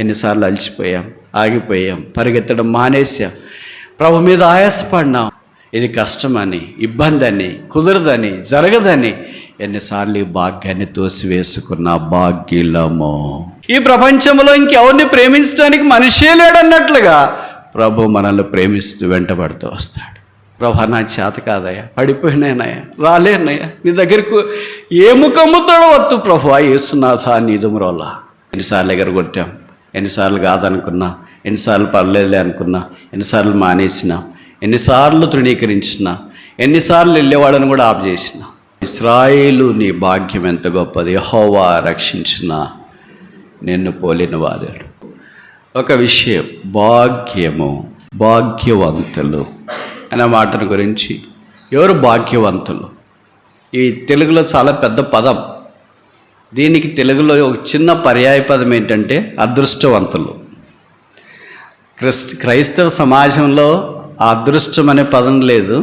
ఎన్నిసార్లు అలసిపోయాం, ఆగిపోయాం, పరిగెత్తడం మానేసాం, ప్రభు మీద ఆయాసపడినాం. ఇది కష్టమని, ఇబ్బంది అని, కుదరదని, జరగదని ఎన్నిసార్లు ఈ భాగ్యాన్ని తోసివేసుకున్న భాగ్యులము. ఈ ప్రపంచంలో ఇంకెవరిని ప్రేమించడానికి మనిషే లేడన్నట్లుగా ప్రభు మనల్ని ప్రేమిస్తూ వెంటబడుతూ వస్తాడు. ప్రభు నా చేత కాదయ్యా, పడిపోయినాయనయ్యా, రాలేనయ్యా, నీ దగ్గరకు ఏ ముఖముతోడో వద్దు ప్రభు, యేసునాథ నీదుమరోలా. ఎన్నిసార్లు ఎగరగొట్టాం, ఎన్నిసార్లు కాదనుకున్నా, ఎన్నిసార్లు పర్లేదులే అనుకున్నా, ఎన్నిసార్లు మానేసినా, ఎన్నిసార్లు తృణీకరించిన, ఎన్నిసార్లు వెళ్ళేవాళ్ళని కూడా ఆపు చేసిన. ఇశ్రాయేలు నీ భాగ్యం ఎంత గొప్పది, యెహోవా రక్షించిన నిన్ను పోలిన వారు. ఒక విషయం, భాగ్యము, భాగ్యవంతులు అనే మాటను గురించి, ఎవరు భాగ్యవంతులు? ఈ తెలుగులో చాలా పెద్ద పదం. దీనికి తెలుగులో ఒక చిన్న పర్యాయ పదం ఏంటంటే అదృష్టవంతులు. క్రైస్తవ సమాజంలో అదృష్టం అనే పదం లేదు,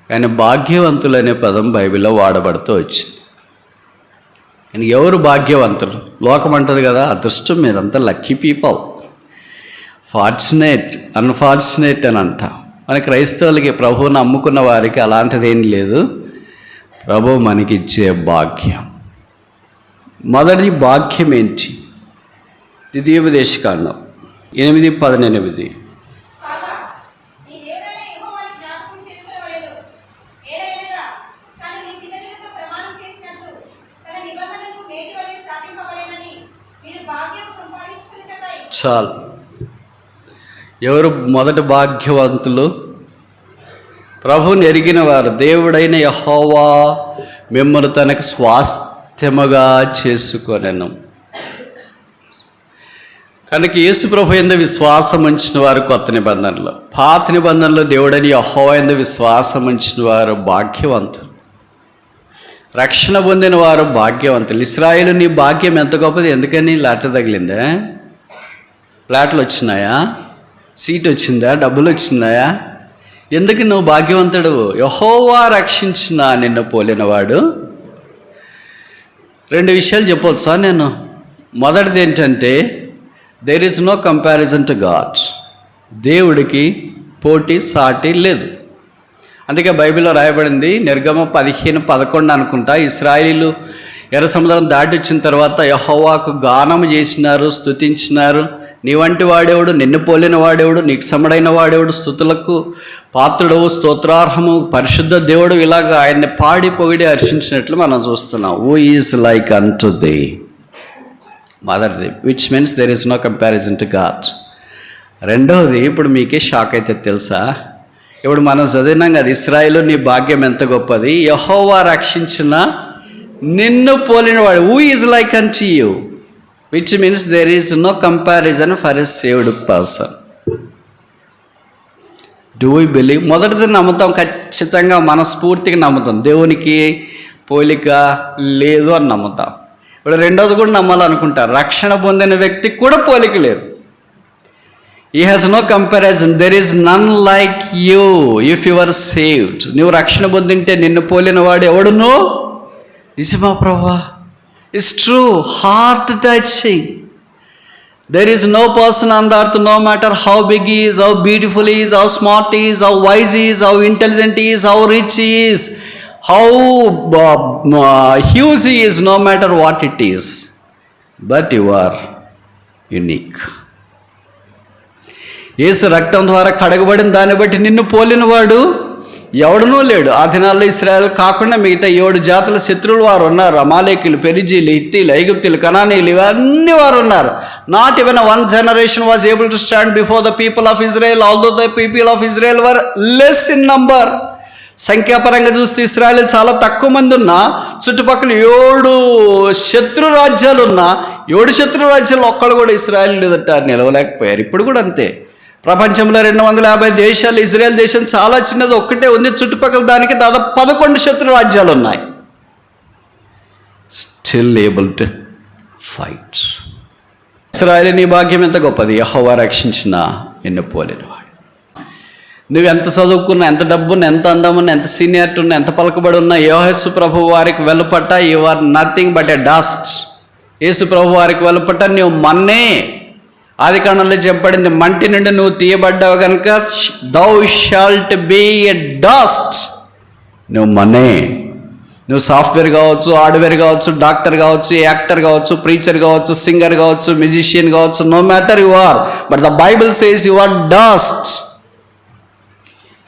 కానీ భాగ్యవంతులు అనే పదం బైబిల్లో వాడబడుతూ వచ్చింది. కానీ ఎవరు భాగ్యవంతులు? లోకం అంటది కదా, అదృష్టం మీరంతా లక్కీ పీపుల్, ఫార్చునేట్, అన్ఫార్చునేట్ అని అంటాం. మన క్రైస్తవులకి, ప్రభువుని నమ్ముకున్న వారికి అలాంటిది ఏం లేదు. ప్రభు మనకిచ్చే భాగ్యం. మొదటి భాగ్యం ఏంటి? ద్వితీయోపదేశకాండం 8:18. చాలు. ఎవరు మొదటి భాగ్యవంతులు? ప్రభువుని ఎరిగిన వారు. దేవుడైన యెహోవా మిమ్మల్ని తనకు స్వాస్థ్యముగా చేసుకొనెను. కనుక యేసు ప్రభు యందు విశ్వాసం ఉంచిన వారు కొత్త నిబంధనలో, పాత నిబంధనలో దేవుడైన యెహోవా యందు విశ్వాసం ఉంచిన వారు భాగ్యవంతులు, రక్షణ పొందిన వారు భాగ్యవంతులు. ఇశ్రాయేలు నీ భాగ్యం ఎంత గొప్పది. ఎందుకని? లాటరీ తగిలిందా? ఫ్లాట్లు వచ్చినాయా? సీట్ వచ్చిందా? డబ్బులు వచ్చినాయా? ఎందుకు నువ్వు భాగ్యవంతుడు? యెహోవా రక్షించిన నిన్ను పోలినవాడు. రెండు విషయాలు చెప్పవచ్చా నేను? మొదటిది ఏంటంటే, there is no comparison to God. దేవుడికి పోటీ సాటి లేదు. అందుకే బైబిల్లో రాయబడింది, నిర్గమ 15:11 అనుకుంటా, ఇశ్రాయేలీలు ఎర్ర సముద్రం దాటి వచ్చిన తర్వాత యెహోవాకు గానము చేసినారు, స్తుతించినారు. నీ వంటి వాడేవాడు, నిన్ను పోలిన వాడేవాడు, నీకు సమడైన వాడేవాడు, స్తుతులకు పాత్రుడవు, స్తోత్రార్హము, పరిశుద్ధ దేవుడు, ఇలాగ ఆయన్ని పాడి పొగిడి హర్షించినట్లు మనం చూస్తున్నాం. Who is like unto thee. మొదటిది, which means there is no comparison to God. రెండవది, ఇప్పుడు మీకే షాక్ అయితే తెలుసా? ఇప్పుడు మనం చదివినాం కదా, ఇశ్రాయేలు నీ భాగ్యం ఎంత గొప్పది, యెహోవా రక్షించిన నిన్ను పోలినవాడు. Who is like unto you, which means there is no comparison for a saved person. Do we believe? మొదటిది నమ్ముతాం, ఖచ్చితంగా మనస్ఫూర్తిగా నమ్ముతాం. దేవునికి పోలిక లేదు అని నమ్ముతాం. ఇప్పుడు రెండవది కూడా నమ్మాలనుకుంటారు, రక్షణ పొందిన వ్యక్తికి కూడా పోలిక లేదు. He has no comparison. There is none like you if you are saved. నువ్వు రక్షణ పొందింటే నిన్ను పోలిన వాడు ఎవడును? నిజమా ప్రభువా? It's true. Heart touching. There is no person on the earth, no matter how big he is, how beautiful he is, how smart he is, how wise he is, how intelligent he is, how rich he is, how huge he is, no matter what it is. But you are unique. యేసు రక్తం ద్వారా కడగబడిన దాన్ని బట్టి నిన్ను పోలినవాడు ఎవడనూ లేడు. ఆ దినాల్లో ఇశ్రాయేలు కాకుండా మిగతా 7 జాతుల శత్రువులు వారు ఉన్నారు. అమాలేకులు, పెరిజీలు, హిత్తీలు, ఐగుప్తీలు, కనానీయులు, ఇవన్నీ వారు ఉన్నారు. Not even one generation was able to stand before the people of Israel, although the people of Israel were less in number. సంఖ్యాపరంగా చూస్తే ఇశ్రాయేలు చాలా తక్కువ మంది ఉన్నా, చుట్టుపక్కల 7 శత్రు రాజ్యాలు ఉన్నా, 7 శత్రు రాజ్యాలు ఒక్కళ్ళు కూడా ఇశ్రాయేలు లేదట నిలవలేకపోయారు. ఇప్పుడు కూడా అంతే. ప్రపంచంలో 250 దేశాలు, ఇజ్రాయెల్ దేశం చాలా చిన్నది, ఒక్కటే ఉంది. చుట్టుపక్కల దానికి దాదాపు 11 శత్రు రాజ్యాలు ఉన్నాయి. Still able to fight. ఇశ్రాయేలు నీ భాగ్యం ఎంత గొప్పది, యెహోవా రక్షించిన నిన్ను పోలినవాడు. నువ్వు ఎంత చదువుకున్నా, ఎంత డబ్బున్నా, ఎంత అందమున్నా, ఎంత సీనియారిటీ ఉన్నా, ఎంత పలుకుబడి ఉన్నా, యేసు ప్రభు వారికి వెలుపట you are nothing but a dust. Yesu ప్రభు వారికి వెలుపట నువ్వు మన్నే. ఆదికాండంలో చెప్పబడింది, మంటి నుండి నువ్వు తీయబడ్డావు కనుక దౌ షాల్ట్ బీ ఎ డస్ట్. నువ్వు మనే. నువ్వు సాఫ్ట్వేర్ కావచ్చు, హార్డ్వేర్ కావచ్చు, డాక్టర్ కావచ్చు, యాక్టర్ కావచ్చు, ప్రీచర్ కావచ్చు, సింగర్ కావచ్చు, మ్యూజిషియన్ కావచ్చు, no matter you are, but the Bible says you are dust.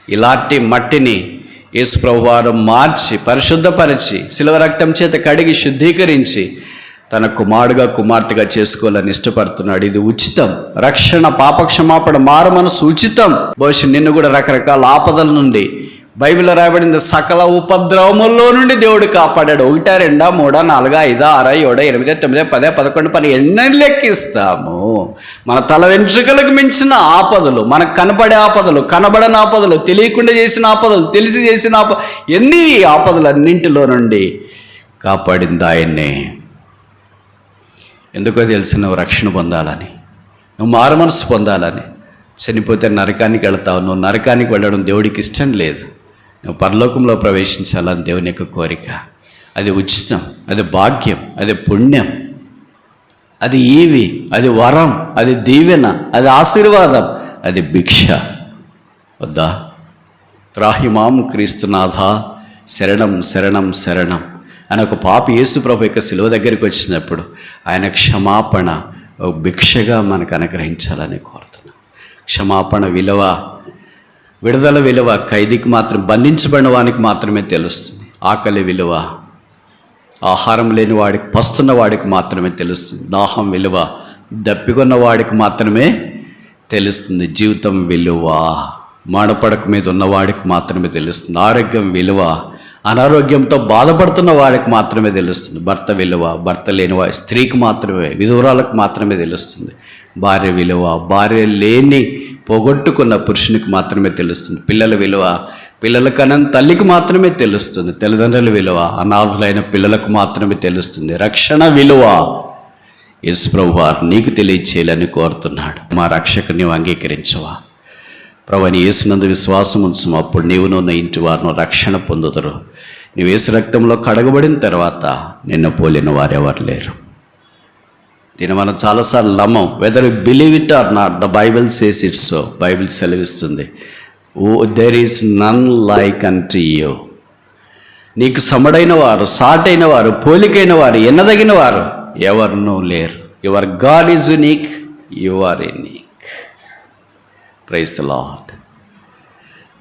ఇలాంటి మట్టిని యేసు ప్రభువు వారు మార్చి పరిశుద్ధపరిచి శిలువ రక్తం చేత కడిగి శుద్ధీకరించి తన కుమారుడుగా కుమార్తెగా చేసుకోవాలని ఇష్టపడుతున్నాడు. ఇది ఉచితం. రక్షణ, పాపక్షమాపణ, మారు మనసు ఉచితం. బహుశా నిన్ను కూడా రకరకాల ఆపదల నుండి, బైబిల్లో రాయబడింది, సకల ఉపద్రవముల్లో నుండి దేవుడు కాపాడాడు. 1, 2, 3, 4, 5, 6, 7, 8, 9, 10, 11, 12 ఎన్ని లెక్కిస్తాము? మన తల వెంట్రుకలకు మించిన ఆపదలు, మనకు కనపడే ఆపదలు, కనబడని ఆపదలు, తెలియకుండా చేసిన ఆపదలు, తెలిసి చేసిన ఎన్ని ఆపదలన్నింటిలో నుండి కాపాడింది ఆయన్నే. ఎందుకో తెలిసి నువ్వు రక్షణ పొందాలని, నువ్వు మారు మనసు పొందాలని. చనిపోతే నరకానికి వెళతావు. నువ్వు నరకానికి వెళ్ళడం దేవుడికి ఇష్టం లేదు. నువ్వు పరలోకంలో ప్రవేశించాలని దేవుని యొక్క కోరిక. అది ఉచితం, అది భాగ్యం, అది పుణ్యం, అది ఈవి, అది వరం, అది దీవెన, అది ఆశీర్వాదం, అది భిక్ష. వద్దా? త్రాహిమాం క్రీస్తునాథ శరణం శరణం శరణం అని ఒక పాపి యేసు ప్రభు యొక్క శిలువ దగ్గరికి వచ్చినప్పుడు ఆయన క్షమాపణ ఒక భిక్షగా మనకు అనుగ్రహించాలని కోరుతున్నాను. క్షమాపణ విలువ, విడుదల విలువ ఖైదీకి మాత్రం, బంధించబడిన వానికి మాత్రమే తెలుస్తుంది. ఆకలి విలువ ఆహారం లేని వాడికి, పస్తున్న వాడికి మాత్రమే తెలుస్తుంది. దాహం విలువ దప్పికొన్న వాడికి మాత్రమే తెలుస్తుంది. జీవితం విలువ మాడపడక మీద ఉన్నవాడికి మాత్రమే తెలుస్తుంది. ఆరోగ్యం విలువ అనారోగ్యంతో బాధపడుతున్న వాడికి మాత్రమే తెలుస్తుంది. భర్త విలువ భర్త లేని వాడి స్త్రీకి మాత్రమే, విధురాలకు మాత్రమే తెలుస్తుంది. భార్య విలువ భార్య లేని పోగొట్టుకున్న పురుషునికి మాత్రమే తెలుస్తుంది. పిల్లల విలువ పిల్లల కన్నా తల్లికి మాత్రమే తెలుస్తుంది. తల్లిదండ్రుల విలువ అనాథులైన పిల్లలకు మాత్రమే తెలుస్తుంది. రక్షణ విలువ యేసు ప్రభువు వారు నీకు తెలియచేయాలని కోరుతున్నాడు. మా రక్షకుని నీవు అంగీకరించవా? ప్రభువైన యేసునందు విశ్వాసం ఉంచుము, అప్పుడు నీవును నా ఇంటి వారిను రక్షణ పొందుతారు. నీవు యేసు రక్తంలో కడగబడిన తర్వాత నిన్ను పోలిన వారెవరు లేరు. దీన్ని మనం చాలాసార్లు నమ్మం. Whether you believe it or not, the Bible says it so. Bible సెలవిస్తుంది, there is none like unto you. నీకు సమడైన వారు, సాటైన వారు, పోలికైన వారు, ఎన్నదగిన వారు ఎవరునూ లేరు. Your God is unique, you are unique. Praise the Lord.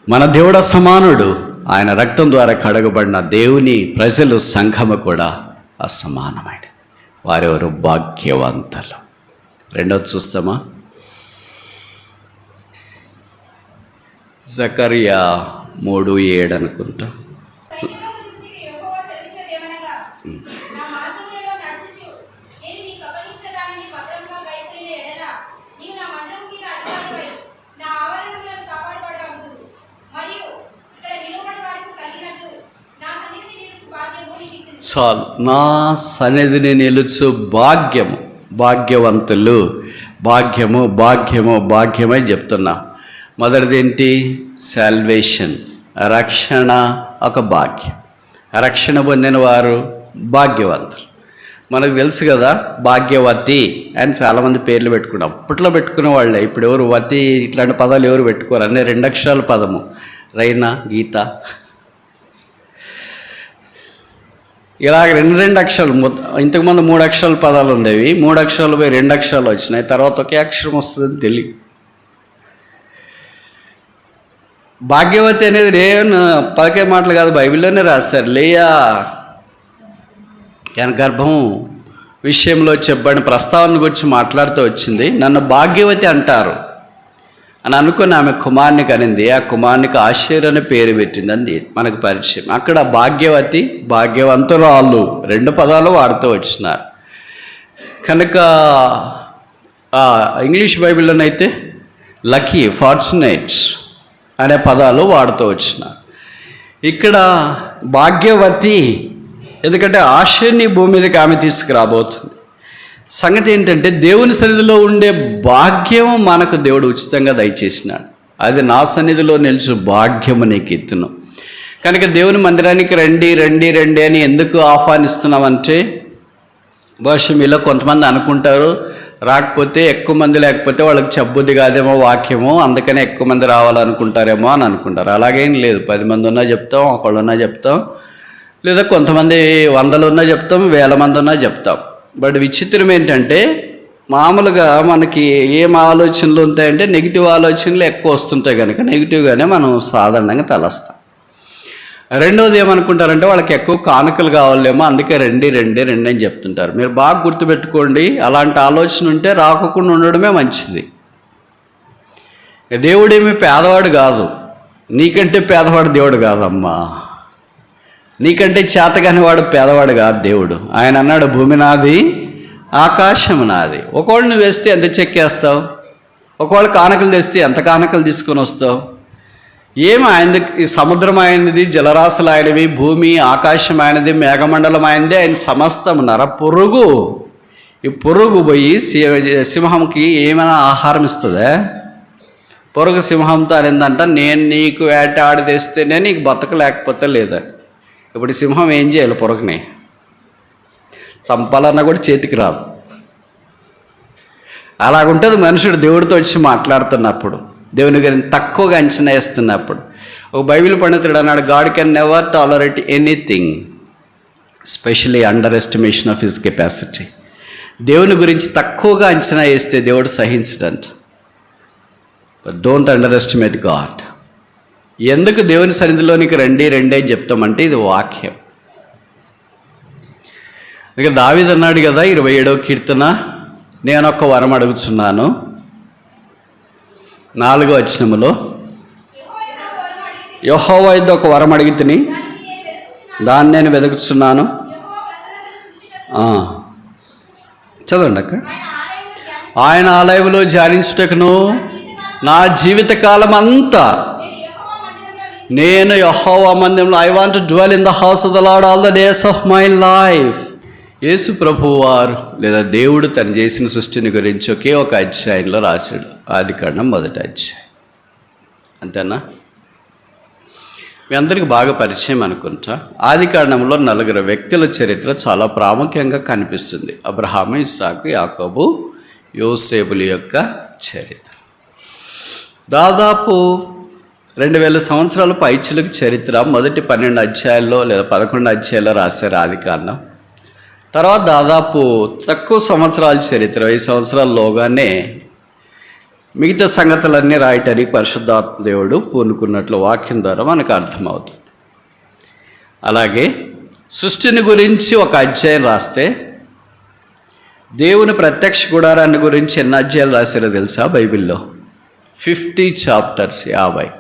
మన దేవుడు అసమానుడు. ఆయన రక్తం ద్వారా కడగబడిన దేవుని ప్రజలు, సంఘము కూడా అసమానమైన వారెవరు? భాగ్యవంతులు. రెండోది చూస్తామా? జకర్యా 3:7 అనుకుంటా. చాలు. నా సన్నిధిని నిలుచు భాగ్యము, భాగ్యవంతులు. భాగ్యము భాగ్యము భాగ్యమై చెప్తున్నా. మొదటిది ఏంటి? సాల్వేషన్, రక్షణ ఒక భాగ్యం. రక్షణ పొందిన వారు భాగ్యవంతులు. మనకు తెలుసు కదా, భాగ్యవతి అని చాలామంది పేర్లు పెట్టుకున్నాం. అప్పట్లో పెట్టుకునే వాళ్ళే. ఇప్పుడు ఎవరు వతి ఇట్లాంటి పదాలు ఎవరు పెట్టుకోరు. అన్నీ 2 అక్షరాల పదము. రైనా, గీత, ఇలాగ 2 అక్షరాలు. ఇంతకుముందు 3 అక్షరాల పదాలు ఉండేవి. 3 అక్షరాలు పోయి 2 అక్షరాలు వచ్చినాయి. తర్వాత ఒకే అక్షరం వస్తుందని తెలియదు. భాగ్యవతి అనేది నేను పలికే మాటలు కాదు, బైబిల్లోనే రాస్తారు. లేయా ఆయన గర్భం విషయంలో చెప్పబడిన ప్రస్తావన గురించి మాట్లాడుతూ వచ్చింది. నన్ను భాగ్యవతి అంటారు అని అనుకుని ఆమె కుమారుని కనింది. ఆ కుమారునికి ఆషేర్ అనే పేరు పెట్టింది. అది మనకు పరిచయం. అక్కడ భాగ్యవతి, భాగ్యవంతురాలు 2 పదాలు వాడుతూ వచ్చినారు. కనుక ఇంగ్లీష్ బైబిల్లోనైతే లక్కీ, ఫార్చునేట్ అనే పదాలు వాడుతూ వచ్చినారు. ఇక్కడ భాగ్యవతి ఎందుకంటే ఆషేర్ని భూమి మీదకి ఆమె తీసుకురాబోతుంది. సంగతి ఏంటంటే, దేవుని సన్నిధిలో ఉండే భాగ్యం మనకు దేవుడు ఉచితంగా దయచేసినాడు. అది నా సన్నిధిలో నిలిచి భాగ్యము నీకు ఎత్తును. కనుక దేవుని మందిరానికి రండి రండి రండి అని ఎందుకు ఆహ్వానిస్తున్నామంటే, బహుశా మీలో కొంతమంది అనుకుంటారు, రాకపోతే ఎక్కువ మంది లేకపోతే వాళ్ళకి చెబ్బుద్ది కాదేమో వాక్యము, అందుకనే ఎక్కువ మంది రావాలనుకుంటారేమో అని అనుకుంటారు. అలాగేం లేదు. 10 మంది ఉన్నా చెప్తాం, ఒకళ్ళున్నా చెప్తాం, లేదా కొంతమంది 100 ఉన్నా చెప్తాం, 1000 మంది ఉన్నా చెప్తాం. బట్ విచిత్రం ఏంటంటే మామూలుగా మనకి ఏం ఆలోచనలు ఉంటాయంటే నెగిటివ్ ఆలోచనలు ఎక్కువ వస్తుంటాయి కనుక నెగిటివ్గానే మనం సాధారణంగా తలస్తాం. రెండవది ఏమనుకుంటారంటే వాళ్ళకి ఎక్కువ కానుకలు కావాలేమో, అందుకే రండి అని చెప్తుంటారు. మీరు బాగా గుర్తుపెట్టుకోండి, అలాంటి ఆలోచన ఉంటే రాకుండా ఉండడమే మంచిది. దేవుడేమి పేదవాడు కాదు, నీకంటే పేదవాడు దేవుడు కాదమ్మా. నీకంటే చేతగాని వాడు పేదవాడు కాదు దేవుడు. ఆయన అన్నాడు, భూమి నాది, ఆకాశం నాది. ఒకవేళ నువ్వు వేస్తే ఎంత చెక్కేస్తావు, ఒకవేళ కానుకలు తెస్తే ఎంత కానుకలు తీసుకొని వస్తావు? ఏమి ఆయనది, ఈ సముద్రం ఆయనది, జలరాశులు ఆయనవి, భూమి ఆకాశం ఆయనది, మేఘమండలం ఆయనది, ఆయన సమస్తం పురుగు. ఈ పురుగు పోయి సింహంకి ఏమైనా ఆహారం ఇస్తుందా? పొరుగు సింహంతో అనిందంట, నేను నీకు వేటాడి తెస్తేనే నీకు బతకలేకపోతే లేదని. ఇప్పుడు సింహం ఏం చేయాలి? పొరుగుని చంపాలన్నా కూడా చేతికి రాదు. అలాగుంటుంది మనుషుడు దేవుడితో వచ్చి మాట్లాడుతున్నప్పుడు, దేవుని గురించి తక్కువగా అంచనా వేస్తున్నప్పుడు. ఒక బైబిల్ పండితుడు అన్నాడు, God can never tolerate anything, specially underestimation of his capacity. దేవుని గురించి తక్కువగా అంచనా వేస్తే దేవుడు సహించడంట. But don't underestimate God. ఎందుకు దేవుని సన్నిధిలోనికి రండి అని చెప్తామంటే ఇది వాక్యం. ఇక దావీదు అన్నాడు కదా 27వ కీర్తన, నేను ఒక వరం అడుగుచున్నాను. 4వ వచనములో, యెహోవా యొద్ద ఒక వరం అడిగితిని, దాన్ని నేను వెతుకుచున్నాను. చదవండి అక్క. ఆయన ఆలయములో ధ్యానించుటకును నా జీవితకాలం అంతా నేను యెహోవా మందిరంలో, I want to dwell in the house of the Lord all the days of my life. Yesu ప్రభువారు లేదా దేవుడు తను చేసిన సృష్టిని గురించి ఒకే ఒక అధ్యాయంలో రాశాడు, ఆదికాండం 1వ అధ్యాయం. అంతేనా? మీ అందరికి బాగా పరిచయం అనుకుంటా. ఆదికాండంలో 4 వ్యక్తుల చరిత్ర చాలా ప్రాముఖ్యంగా కనిపిస్తుంది. అబ్రహాము, ఇస్సాకు, యాకోబు, యోసేపుల యొక్క చరిత్ర. దాదాపు 2000 సంవత్సరాల పైచిలకు చరిత్ర మొదటి 12 అధ్యాయాల్లో లేదా 11 అధ్యాయాల్లో రాశారు ఆదికాండం. తర్వాత దాదాపు తక్కువ సంవత్సరాల చరిత్ర, 5 సంవత్సరాల్లోగానే మిగతా సంగతులన్నీ రాయటానికి పరిశుద్ధాత్మ దేవుడు పూనుకున్నట్లు వాక్యం ద్వారా మనకు అర్థమవుతుంది. అలాగే సృష్టిని గురించి ఒక అధ్యాయం రాస్తే దేవుని ప్రత్యక్ష గుడారాన్ని గురించి ఎన్ని అధ్యాయాలు రాశారో తెలుసా బైబిల్లో? 50 చాప్టర్స్, 50.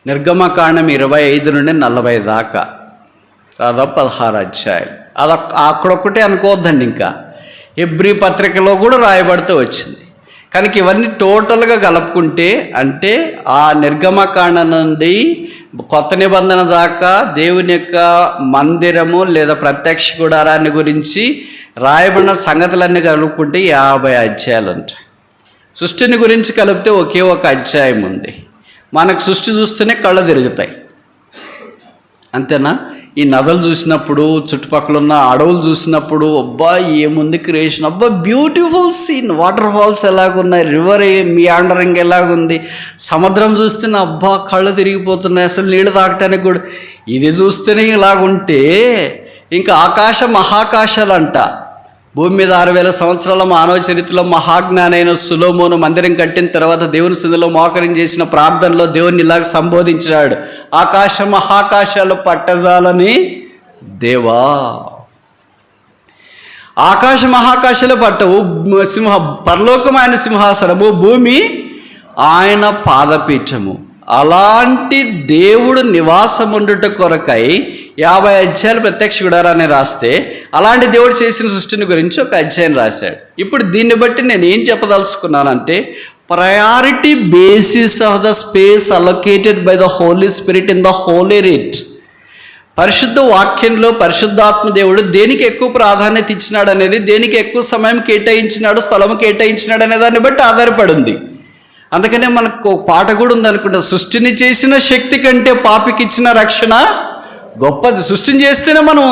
నిర్గమకాండం 25 నుండి 40 దాకా దాదాపు 16 అధ్యాయాలు. అక్కడొక్కటే అనుకోవద్దండి, ఇంకా హెబ్రీ పత్రికలో కూడా రాయబడుతూ వచ్చింది. కనుక ఇవన్నీ టోటల్గా కలుపుకుంటే, అంటే ఆ నిర్గమకాండం నుండి కొత్త నిబంధన దాకా దేవుని యొక్క మందిరము లేదా ప్రత్యక్ష గుడారాన్ని గురించి రాయబడిన సంగతులన్నీ కలుపుకుంటే 50 అధ్యాయాలు ఉంటాయి. సృష్టిని గురించి కలిపితే ఒకే ఒక అధ్యాయం ఉంది. మనకు సృష్టి చూస్తేనే కళ్ళు తిరుగుతాయి, అంతేనా? ఈ నదులు చూసినప్పుడు, చుట్టుపక్కల ఉన్న అడవులు చూసినప్పుడు, అబ్బా ఏముంది క్రియేషన్, అబ్బా బ్యూటిఫుల్ సీన్, వాటర్ ఫాల్స్ ఎలాగున్నాయి, రివర్ మియాండరింగ్ ఎలాగుంది, సముద్రం చూస్తేనే అబ్బా కళ్ళు తిరిగిపోతున్నాయి, అసలు నీళ్ళు తాగటానికి కూడా. ఇది చూస్తేనే ఇలాగుంటే ఇంకా ఆకాశ మహాకాశాలంట. భూమి మీద 6000 సంవత్సరాల మానవ చరిత్రలో మహాజ్ఞానైన సొలొమోను మందిరం కట్టిన తర్వాత దేవుని సన్నిధిలో మోకరం చేసిన ప్రార్థనలో దేవుని ఇలాగ సంబోధించినాడు, ఆకాశ మహాకాశాలు పట్టజాలని దేవా. ఆకాశ మహాకాశాలు పట్టవు, పరలోకం ఆయన సింహాసనము, భూమి ఆయన పాదపీఠము. అలాంటి దేవుడు నివాసం ఉండుట కొరకై 50 అధ్యాయాలు ప్రత్యక్ష గుడారాన్ని రాస్తే, అలాంటి దేవుడు చేసిన సృష్టిని గురించి ఒక అధ్యాయం రాశాడు. ఇప్పుడు దీన్ని బట్టి నేను ఏం చెప్పదలుచుకున్నానంటే, priority basis of the space allocated by the Holy Spirit in the holy writ. పరిశుద్ధ వాక్యంలో పరిశుద్ధాత్మ దేవుడు దేనికి ఎక్కువ ప్రాధాన్యత ఇచ్చినాడు అనేది, దేనికి ఎక్కువ సమయం కేటాయించినాడు, స్థలం కేటాయించినాడు అనే దాన్ని బట్టి ఆధారపడి ఉంది. అందుకనే మనకు పాట కూడా ఉంది అనుకుంటా, సృష్టిని చేసిన శక్తి కంటే పాపికి ఇచ్చిన రక్షణ గొప్పది. సృష్టిని చేస్తేనే మనం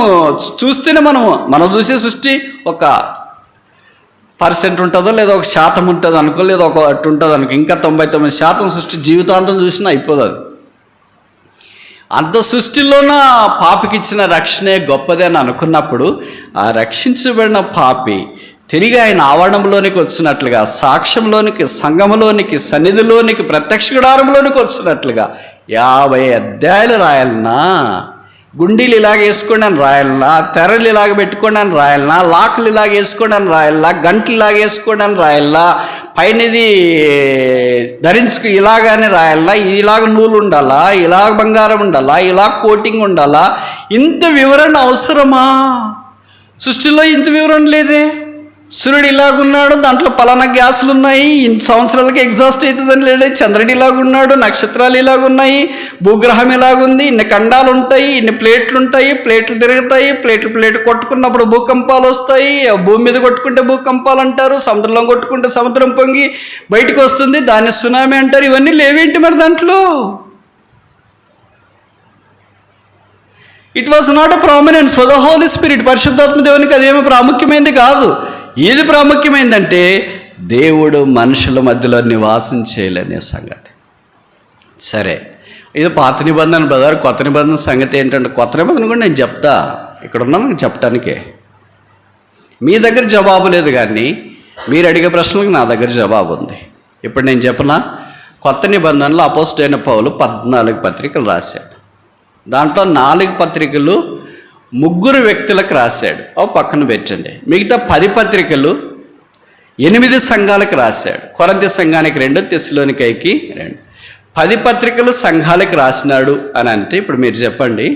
చూస్తేనే మనం చూసే సృష్టి ఒక పర్సెంట్ ఉంటుందో లేదా 1% ఉంటుంది అనుకో, లేదా అటు ఉంటుంది అనుకో, ఇంకా 99% సృష్టి జీవితాంతం చూసినా అయిపోదు. అది అంత సృష్టిలోన పాపికి ఇచ్చిన రక్షణే గొప్పదే అని అనుకున్నప్పుడు, ఆ రక్షించబడిన పాపి తిరిగి ఆయన ఆవరణంలోనికి వచ్చినట్లుగా, సాక్ష్యంలోనికి, సంఘములోనికి, సన్నిధిలోనికి, ప్రత్యక్ష గుడారంలోనికి వచ్చినట్లుగా 50 అధ్యాయాలు రాయాలన్నా, గుండీలు ఇలాగ వేసుకోండి అని రాయాలన్నా, తెరలు ఇలాగ పెట్టుకోండి అని రాయాలన్నా, లాకులు ఇలాగ వేసుకోండి అని రాయాలన్నా, గంటలు ఇలాగ వేసుకోండి అని రాయాలన్నా, పైనది ధరించుకు ఇలాగని రాయాలన్నా, ఇలాగ నూలు ఉండాలా, ఇలాగ బంగారం ఉండాలా, ఇలా కోటింగ్ ఉండాలా, ఇంత వివరణ అవసరమా? సృష్టిలో ఇంత వివరణ లేదే. సూర్యుడు ఇలాగున్నాడు, దాంట్లో పలానా గ్యాసులు ఉన్నాయి, ఇంత సంవత్సరాలకి ఎగ్జాస్ట్ అవుతుందని లేడే. చంద్రుడు ఇలాగున్నాడు, నక్షత్రాలు ఇలాగున్నాయి, భూగ్రహం ఇలాగుంది, ఇన్ని ఖండాలు ఉంటాయి, ఇన్ని ప్లేట్లు ఉంటాయి, ప్లేట్లు తిరుగుతాయి, ప్లేట్ కొట్టుకున్నప్పుడు భూకంపాలు వస్తాయి, భూమి మీద కొట్టుకుంటే భూకంపాలు అంటారు, సముద్రంలో కొట్టుకుంటే సముద్రం పొంగి బయటకు వస్తుంది, దాన్ని సునామీ అంటారు. ఇవన్నీ లేవేంటి మరి దాంట్లో? It was not a prominence for the Holy Spirit. పరిశుద్ధాత్మ దేవునికి అదేమీ ప్రాముఖ్యమైనది కాదు. ఏది ప్రాముఖ్యమైందంటే దేవుడు మనుషుల మధ్యలో నివాసం చేయలేనే సంగతి. సరే, ఇది పాత నిబంధన బ్రదర్. కొత్త నిబంధన సంగతి ఏంటంటే, కొత్త నిబంధన కూడా నేను చెప్తా, ఇక్కడ ఉన్నాను చెప్పడానికే. మీ దగ్గర జవాబు లేదు, కానీ మీరు అడిగే ప్రశ్నలకు నా దగ్గర జవాబు ఉంది. ఇప్పుడు నేను చెప్పనా, కొత్త నిబంధనలో అపోస్తలుడైన పౌలు 14 పత్రికలు రాశాడు. దాంట్లో 4 పత్రికలు 3 వ్యక్తులకు రాశాడు, ఓ పక్కన పెట్టండి. మిగతా 10 పత్రికలు 8 సంఘాలకు రాశాడు. కొరింథీ సంఘానికి 2, తెస్సలోనికైకి 2. 10 పత్రికలు సంఘాలకు రాసినాడు అని అంటే, ఇప్పుడు మీరు చెప్పండి,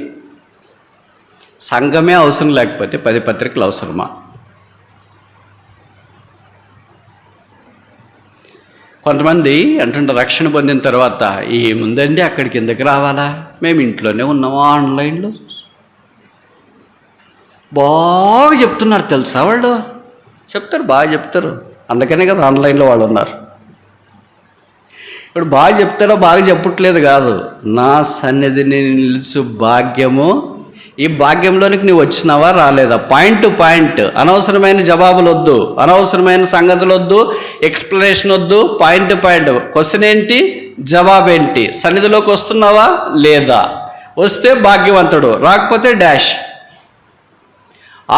సంఘమే అవసరం లేకపోతే 10 పత్రికలు అవసరమా? కొంతమంది అంటుంటారు, రక్షణ పొందిన తర్వాత ఏముందండి అక్కడికి ఎందుకు రావాలా, మేము ఇంట్లోనే ఉన్నాము, ఆన్లైన్లో. బాగా చెప్తున్నారు తెలుసా, వాళ్ళు చెప్తారు, బాగా చెప్తారు, అందుకనే కదా ఆన్లైన్లో వాళ్ళు ఉన్నారు. ఇప్పుడు బాగా చెప్తారో బాగా చెప్పట్లేదు కాదు, నా సన్నిధిని నిలుచు భాగ్యము, ఈ భాగ్యంలోనికి నువ్వు వచ్చినావా రాలేదా, పాయింట్ టు పాయింట్. అనవసరమైన జవాబులు వద్దు, అనవసరమైన సంగతులు వద్దు, ఎక్స్ప్లెనేషన్ వద్దు, పాయింట్ టు పాయింట్. క్వశ్చన్ ఏంటి, జవాబు ఏంటి, సన్నిధిలోకి వస్తున్నావా లేదా, వస్తే భాగ్యవంతుడు, రాకపోతే డాష్.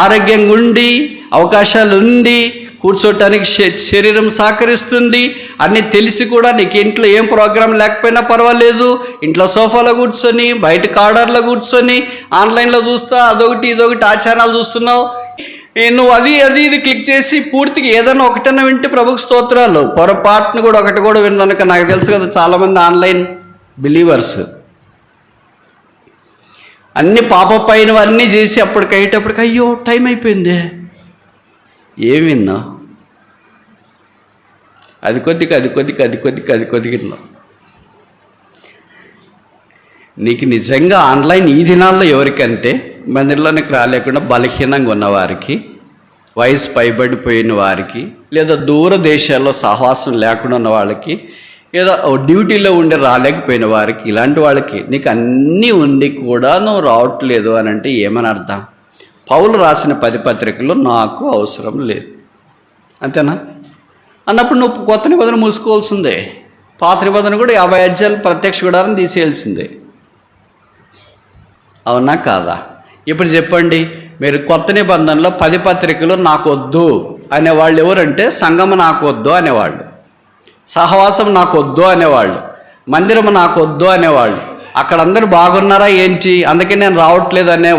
ఆరోగ్యంగా ఉండి, అవకాశాలు ఉండి, కూర్చోటానికి శరీరం సహకరిస్తుంది అన్నీ తెలిసి కూడా నీకు ఇంట్లో ఏం ప్రోగ్రాం లేకపోయినా పర్వాలేదు, ఇంట్లో సోఫాలో కూర్చొని, బయట కార్డర్లో కూర్చొని, ఆన్లైన్లో చూస్తా, అదొకటి ఇదొకటి ఆ ఛానల్ చూస్తున్నావు, నువ్వు ఇది క్లిక్ చేసి పూర్తిగా ఏదైనా ఒకటన్నా వింటే ప్రభుకు స్తోత్రాలు. పొరపాటును కూడా ఒకటి కూడా విన్నాను. నాకు తెలుసు కదా, చాలామంది ఆన్లైన్ బిలీవర్స్ అన్ని పాప పైనవన్నీ చేసి అప్పటికయ్యేటప్పటికి అయ్యో టైం అయిపోయింది, ఏం విన్నా, అది కొద్దిగా విన్నావు. నీకు నిజంగా ఆన్లైన్ ఈ దినాల్లో ఎవరికంటే, మందిరంలోనికి రాలేకుండా బలహీనంగా ఉన్నవారికి, వయసు పైబడిపోయిన వారికి, లేదా దూర దేశాల్లో సహవాసం లేకుండా ఉన్న వాళ్ళకి, లేదా డ్యూటీలో ఉండి రాలేకపోయిన వారికి, ఇలాంటి వాళ్ళకి నీకు అన్నీ ఉండి కూడా నువ్వు రావట్లేదు అని అంటే ఏమని అర్థం? పౌలు రాసిన 10 పత్రికలు నాకు అవసరం లేదు అంతేనా అన్నప్పుడు నువ్వు కొత్త నిబంధన మూసుకోవాల్సిందే. పాత నిబంధన కూడా 50 అధ్యాయాలు ప్రత్యక్ష గుడారం తీసేయాల్సిందే. అవునా కాదా? ఇప్పుడు చెప్పండి, మీరు కొత్త నిబంధనలో 10 పత్రికలు నాకు వద్దు అనేవాళ్ళు ఎవరంటే, సంఘము నాకు వద్దు అనేవాళ్ళు, సహవాసం నాకు వద్దు అనేవాళ్ళు, మందిరం నాకు వద్దు అనేవాళ్ళు, అక్కడ అందరూ బాగున్నారా ఏంటి అందుకే నేను రావట్లేదు అనే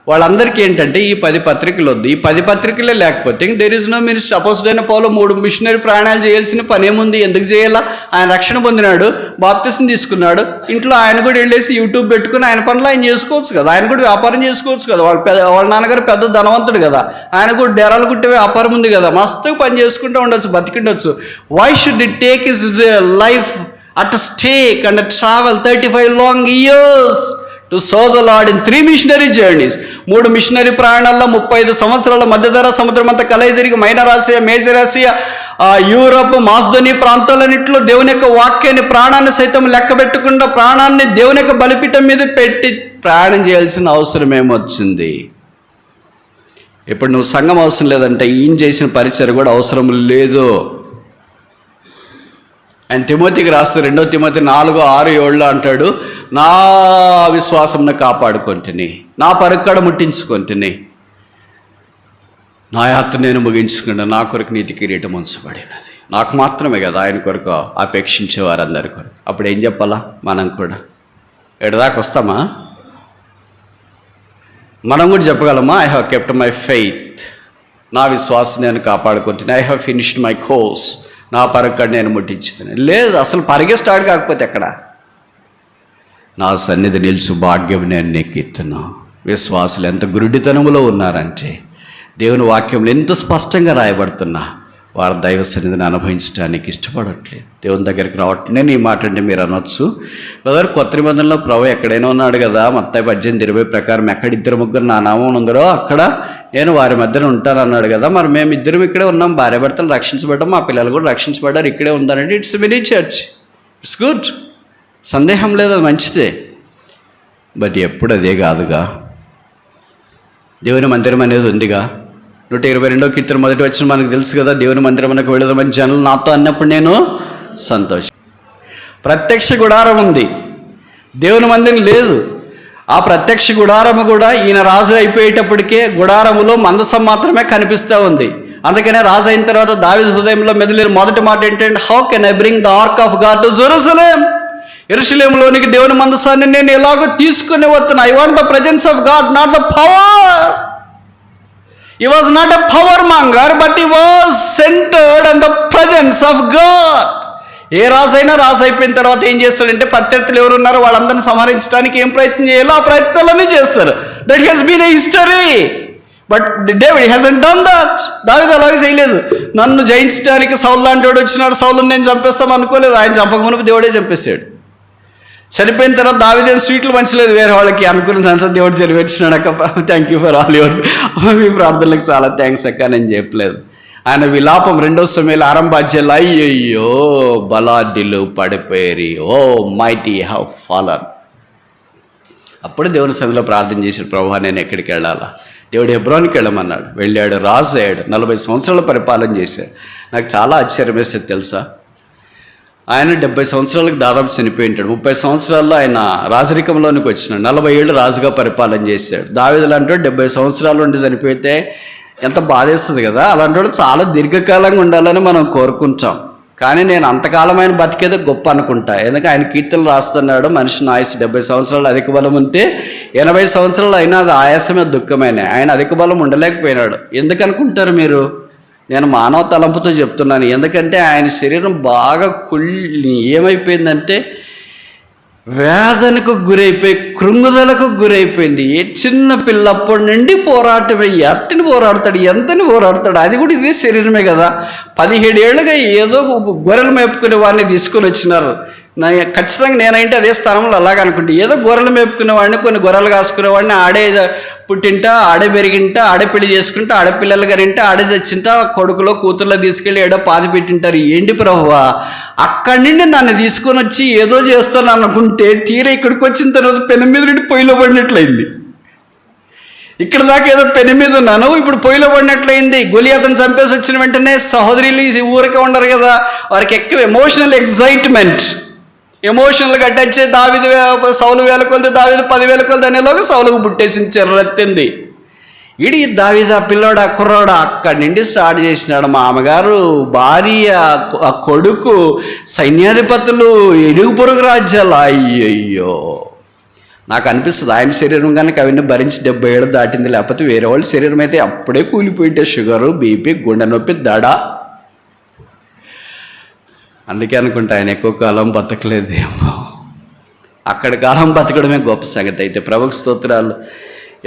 వాళ్ళందరికీ ఏంటంటే ఈ 10 పత్రికలు వద్దు. ఈ 10 పత్రికలే లేకపోతే దేర్ ఇస్ నో మినిస్ట్రీ. అపోస్తలుడైన పౌలు 3 మిషనరీ ప్రయాణాలు చేయాల్సిన పనేముంది? ఎందుకు చేయాలా? ఆయన రక్షణ పొందినాడు, బాప్తిసం తీసుకున్నాడు, ఇంట్లో ఆయన కూడా వెళ్ళేసి యూట్యూబ్ పెట్టుకుని ఆయన పనులు ఆయన చేసుకోవచ్చు కదా, ఆయన కూడా వ్యాపారం చేసుకోవచ్చు కదా. వాళ్ళ నాన్నగారు పెద్ద ధనవంతుడు కదా, ఆయన కూడా డేరాలు కుట్టే వ్యాపారం ఉంది కదా, మస్తుగా పని చేసుకుంటూ ఉండొచ్చు, బతికిండొచ్చు. Why should it take his life at stake and travel 35 long years to serve the Lord in 3 missionary journeys? 3 missionary ప్రయాణాల్లో 35 సంవత్సరాల మధ్యధరా సముద్రం అంతా కలయి తిరిగి Minor Asia, Major Asia, Europe, మాస్దోని ప్రాంతాలన్నింటిలో దేవుని యొక్క వాక్యాన్ని, ప్రాణాన్ని సైతం లెక్క పెట్టకుండా ప్రాణాన్ని దేవుని యొక్క బలిపీఠం మీద పెట్టి ప్రయాణం చేయాల్సిన అవసరం ఏమొచ్చింది? ఇప్పుడు నువ్వు సంఘం అవసరం లేదంటే ఈయన చేసిన పరిచయం కూడా అవసరం లేదు. ఆయన తిమోతికి రాస్తూ 2 తిమోతి 4:6-7 అంటాడు, నా విశ్వాసంను కాపాడుకొంటిని, నా పరుక్కడ ముట్టించుకొంటిని, నా యాత్ర నేను ముగించుకున్నా, నా కొరకు నీతి కిరీటం ఉంచబడినది. నాకు మాత్రమే కదా, ఆయన కొరకు అపేక్షించే వారందరి కొరకు. అప్పుడు ఏం చెప్పాలా? మనం కూడా ఎడదాకా వస్తామా? మనం కూడా చెప్పగలమా? I have kept my faith, నా విశ్వాసం నేను కాపాడుకుంటున్నాను. I have finished my course, నా పరక్కడ నేను ముట్టించుతున్నాను. లేదు, అసలు పరిగే స్టార్ట్ కాకపోతే ఎక్కడ? నా సన్నిధి నిలుచు భాగ్యం నేను నెక్కిస్తున్నా. విశ్వాసులు ఎంత గురుడితనములో ఉన్నారంటే దేవుని వాక్యంలో ఎంత స్పష్టంగా రాయబడుతున్నా వారు దైవ సన్నిధిని అనుభవించడానికి ఇష్టపడట్లేదు, దేవుని దగ్గరికి రావట్లేదు. నేను ఈ మాట అంటే మీరు అనొచ్చు, బ్రదర్ కొత్త నిబంధనలో ప్రభు ఎక్కడైనా ఉన్నాడు కదా, మత్తయి 18:20 ప్రకారం ఎక్కడ 2-3 నా నామం ఉందరో అక్కడ నేను వారి మధ్యన ఉంటాను అన్నాడు కదా. మరి మేము ఇద్దరం ఇక్కడే ఉన్నాం, భార్య భర్తలు రక్షించబడ్డాం, మా పిల్లలు కూడా రక్షించబడ్డారు, ఇక్కడే ఉందానంటే it's mini church, it's good, సందేహం లేదు, అది మంచిదే. బట్ ఎప్పుడు అదే కాదుగా. దేవుని మందిరం అనేది ఉందిగా. 122వ కీర్తన 1వ వచనం మనకు తెలుసు కదా, దేవుని మందిరమునకు వెళదామని జనులు నాతో అన్నప్పుడు నేను సంతోషం. ప్రత్యక్ష గుడారం ఉంది, దేవుని మందిరం లేదు. ఆ ప్రత్యక్ష గుడారము కూడా ఈయన రాజు అయిపోయేటప్పటికే గుడారములో మందసం మాత్రమే కనిపిస్తూ ఉంది. అందుకనే రాజు అయిన తర్వాత దావీదు హృదయంలో మెదిలిన మొదటి మాట ఏంటంటే, how can I bring the ark of God to Jerusalem? యెరూషలేములోనికి దేవుని మందసాన్ని నేను ఎలాగో తీసుకుని వస్తున్నా. I want the presence of God, not the power. He was not a power monger, but he was centered on the presence of God. ఏ రాజైనా రాజు అయిపోయిన తర్వాత ఏం చేస్తాడంటే ప్రత్యర్థులు ఎవరు ఉన్నారో వాళ్ళందరినీ సంహరించడానికి ఏం ప్రయత్నం చేయాలో ఆ ప్రయత్నాలన్నీ చేస్తారు. That has been a history. But David hasn't done that. దావీదు అలాగే చేయలేదు. నన్ను జయించడానికి సౌలు లాంటి వాడు వచ్చినాడు, సౌలుని నేను చంపేస్తాం అనుకోలేదు. ఆయన చంపకమునుపు దేవుడే చంపేశాడు. చనిపోయిన తర్వాత దావీదేం స్వీట్లు పంచలేదు వేరే వాళ్ళకి, అనుకున్నంత దేవుడు చదివేసినాడు. అక్క thank you for all your మీ ప్రార్థనలకు చాలా థ్యాంక్స్ అక్క నేను చెప్పలేదు. ఆయన విలాపం 2వ సమయంలో ఆరంభాధ్యాయులు, అయ్యయ్యో బలాఢ్యులు పడిపోయారు, ఓ మైటీ హ్యావ్ ఫాలన్. అప్పుడు దేవుని సన్నిధిలో ప్రార్థన చేశాడు, ప్రభువా నేను ఎక్కడికి వెళ్ళాలా? దేవుడు హెబ్రోన్కి వెళ్ళమన్నాడు. వెళ్ళాడు, రాజు అయ్యాడు, 40 సంవత్సరాల పరిపాలన చేశాడు. నాకు చాలా ఆశ్చర్యం వేసేది తెలుసా, ఆయన 70 సంవత్సరాలకు దాదాపు చనిపోయి ఉంటాడు. 30 సంవత్సరాల్లో ఆయన రాజరికంలోనికి వచ్చినాడు. 40 ఏళ్ళు రాజుగా పరిపాలన చేశాడు. దావీదు లాంటి 70 సంవత్సరాలు ఉండి చనిపోతే ఎంత బాధేస్తుంది కదా. అలాంటి వాడు చాలా దీర్ఘకాలంగా ఉండాలని మనం కోరుకుంటాం. కానీ నేను అంతకాలం ఆయన బతికేదో గొప్ప అనుకుంటా. ఎందుకంటే ఆయన కీర్తనలు రాస్తున్నాడు, మనిషిని ఆయుష్ 70 సంవత్సరాలు అధిక బలం ఉంటే 80 సంవత్సరాలు అయినా అది ఆయాసమే దుఃఖమైన. ఆయన అధిక బలం ఉండలేకపోయినాడు. ఎందుకు అనుకుంటారు మీరు? నేను మానవ తలంపుతో చెప్తున్నాను. ఎందుకంటే ఆయన శరీరం బాగా ఏమైపోయిందంటే వేదనకు గురైపోయి కృంగుదలకు గురైపోయింది. ఏ చిన్న పిల్లప్పటి నుండి పోరాటమే. ఎట్టని పోరాడతాడు, ఎంతని పోరాడతాడు? అది కూడా ఇదే శరీరమే కదా. 17 ఏళ్ళుగా ఏదో గొర్రెలు మేపుకునే వాడిని తీసుకొని వచ్చినారు. ఖచ్చితంగా నేనంటే అదే స్థానంలో అలాగ అనుకుంటే, ఏదో గొర్రెలు మేపుకునేవాడిని, కొన్ని గొర్రెలు కాసుకునేవాడిని, ఆడే పుట్టింటా, ఆడే పెరిగింటా, ఆడే పెళ్లి చేసుకుంటా, ఆడపిల్లలు గారింటా, ఆడే చచ్చింటా, కొడుకులో కూతుర్లో తీసుకెళ్ళి ఏడో పాతి పెట్టింటారు. ఏంటి ప్రభువా, అక్కడి నుండి నన్ను తీసుకొని వచ్చి ఏదో చేస్తాను అనుకుంటే తీరా ఇక్కడికి వచ్చిన తర్వాత పెను మీద నుండి పొయ్యిలో పడినట్లయింది. ఇక్కడ దాకా ఏదో పెను మీద ఉన్నాను, ఇప్పుడు పొయ్యిలో పడినట్లయింది. గొలియాతను చంపేసి వచ్చిన వెంటనే సహోదరులు ఊరికే ఉండరు కదా, వారికి ఎక్కువ ఎమోషనల్ ఎగ్జైట్మెంట్, ఎమోషనల్గా అటాచ్ అయ్యి దావీదు సౌలు 1000 కొలితే దావీదు 10,000 కొలితే అనేలాగా సౌలుకు పుట్టేసింది చెర్రెత్తింది. ఇడి దావీదు ఆ పిల్లోడు ఆ కుర్రాడు అక్కడి నుండి స్టార్ట్ చేసినాడు. మా అమ్మగారు, భార్య, ఆ కొడుకు, సైన్యాధిపతులు, ఇరుగు పొరుగు రాజ్యాలు. అయ్యయ్యో, నాకు అనిపిస్తుంది ఆయన శరీరం కనుక అవన్నీ భరించి 70 ఏళ్ళు దాటింది. లేకపోతే వేరే వాళ్ళ శరీరం అయితే అప్పుడే కూలిపోయింటే షుగరు, బీపీ, గుండె నొప్పి, దడ. అందుకే అనుకుంటా ఆయన ఎక్కువ కాలం బతకలేదేమో. అక్కడ కాలం బతకడమే గొప్ప సంగతి. అయితే ప్రభుకు స్తోత్రాలు.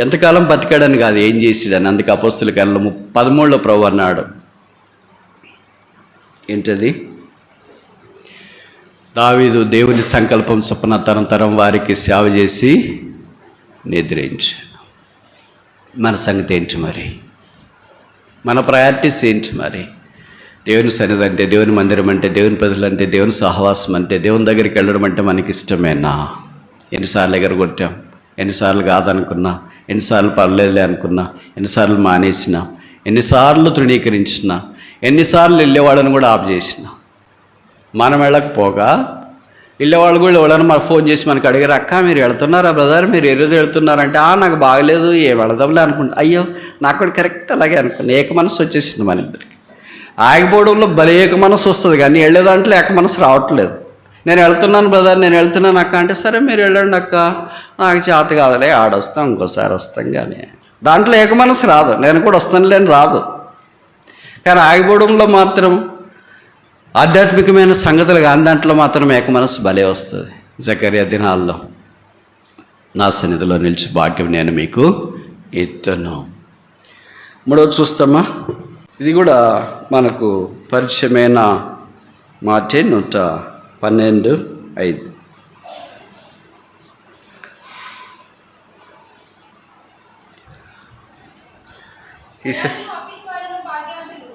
ఎంతకాలం బతికాడని కాదు, ఏం చేసాడని. అందుకే అపోస్తుల కార్యాలు 13లో ప్రభు అన్నాడు, ఏంటది? దావీదు దేవుని సంకల్పం చొప్పున తరం వారికి సేవ చేసి నిద్రించాను. మన సంగతి ఏంటి మరి? మన ప్రయారిటీస్ ఏంటి మరి? దేవుని సన్నిధి అంటే, దేవుని మందిరం అంటే, దేవుని ప్రజలు అంటే, దేవుని సహవాసం అంటే, దేవుని దగ్గరికి వెళ్ళడం అంటే మనకి ఇష్టమేనా? ఎన్నిసార్లు ఎగరగొట్టాం, ఎన్నిసార్లు కాదనుకున్నా, ఎన్నిసార్లు పర్లేదులే అనుకున్నా, ఎన్నిసార్లు మానేసినా, ఎన్నిసార్లు తృణీకరించినా, ఎన్నిసార్లు వెళ్ళేవాళ్ళని కూడా ఆఫ్ చేసిన. మనం వెళ్ళకపోగా వెళ్ళేవాళ్ళు కూడా ఎవరైనా మనకు ఫోన్ చేసి మనకు అడిగారు, అక్క మీరు వెళ్తున్నారా బ్రదర్, మీరు ఏ రోజు వెళ్తున్నారంటే నాకు బాగలేదు, వెళదాంలే అనుకుంటా. అయ్యో నాకు కూడా కరెక్ట్ అలాగే అనుకున్నా. ఏక మనసు వచ్చేసింది మన ఇద్దరికి. ఆగిపోవడంలో భలే ఏక మనసు వస్తుంది, కానీ వెళ్ళేదాంట్లో ఏక మనసు రావట్లేదు. నేను వెళ్తున్నాను బ్రదర్, నేను వెళ్తున్నాను అక్క అంటే, సరే మీరు వెళ్ళండి అక్క, నాకు చేత కాదులే, ఆడొస్తాం, ఇంకోసారి వస్తాం. కానీ దాంట్లో ఏక మనసు రాదు. నేను కూడా వస్తానులేని రాదు. కానీ ఆగిపోవడంలో మాత్రం, ఆధ్యాత్మికమైన సంగతులు కానీ దాంట్లో మాత్రం ఏక మనసు భలే వస్తుంది. జకర్యా దినాల్లో నా సన్నిధిలో నిలిచి భాగ్యం నేను మీకు ఇత్తను. మూడవది చూస్తామా, ఇది కూడా మనకు పరిచయమైన మాటే 112:5.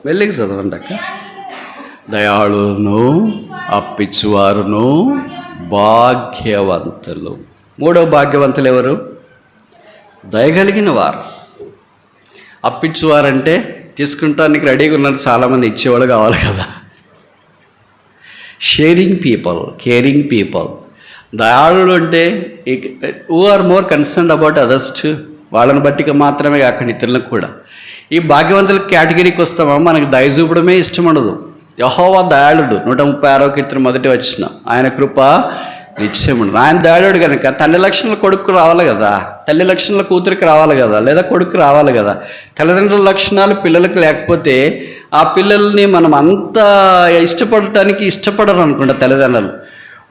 మెల్లికి చదవండి అక్క. దయాళును అప్పిచ్చువారును భాగ్యవంతులు. మూడవ భాగ్యవంతులు ఎవరు? దయగలిగిన వారు. అప్పిచ్చువారంటే తీసుకుంటానికి రెడీగా ఉన్నారు, చాలామంది ఇచ్చేవాళ్ళు కావాలి కదా. Sharing people, caring people. దయాళుడు అంటే who are more concerned about others to, వాళ్ళని బట్టి మాత్రమే కాకుండా ఇతరులకు కూడా. ఈ భాగ్యవంతుల కేటగిరీకి వస్తామా, మనకు దయ చూపడమే ఇష్టం ఉండదు. యెహోవా దయాళుడు, 136వ కీర్తన మొదటి వచనం. ఆయన కృప నిత్యముండు. ఆయన దయాళుడు కనుక తల్లి లక్షణాల కొడుకు రావాలి కదా, తల్లి లక్షణాల కూతురికి రావాలి కదా, లేదా కొడుకు రావాలి కదా. తల్లిదండ్రుల లక్షణాలు పిల్లలకు లేకపోతే ఆ పిల్లల్ని మనం అంత ఇష్టపడటానికి ఇష్టపడరు అనుకుంటా తల్లిదండ్రులు.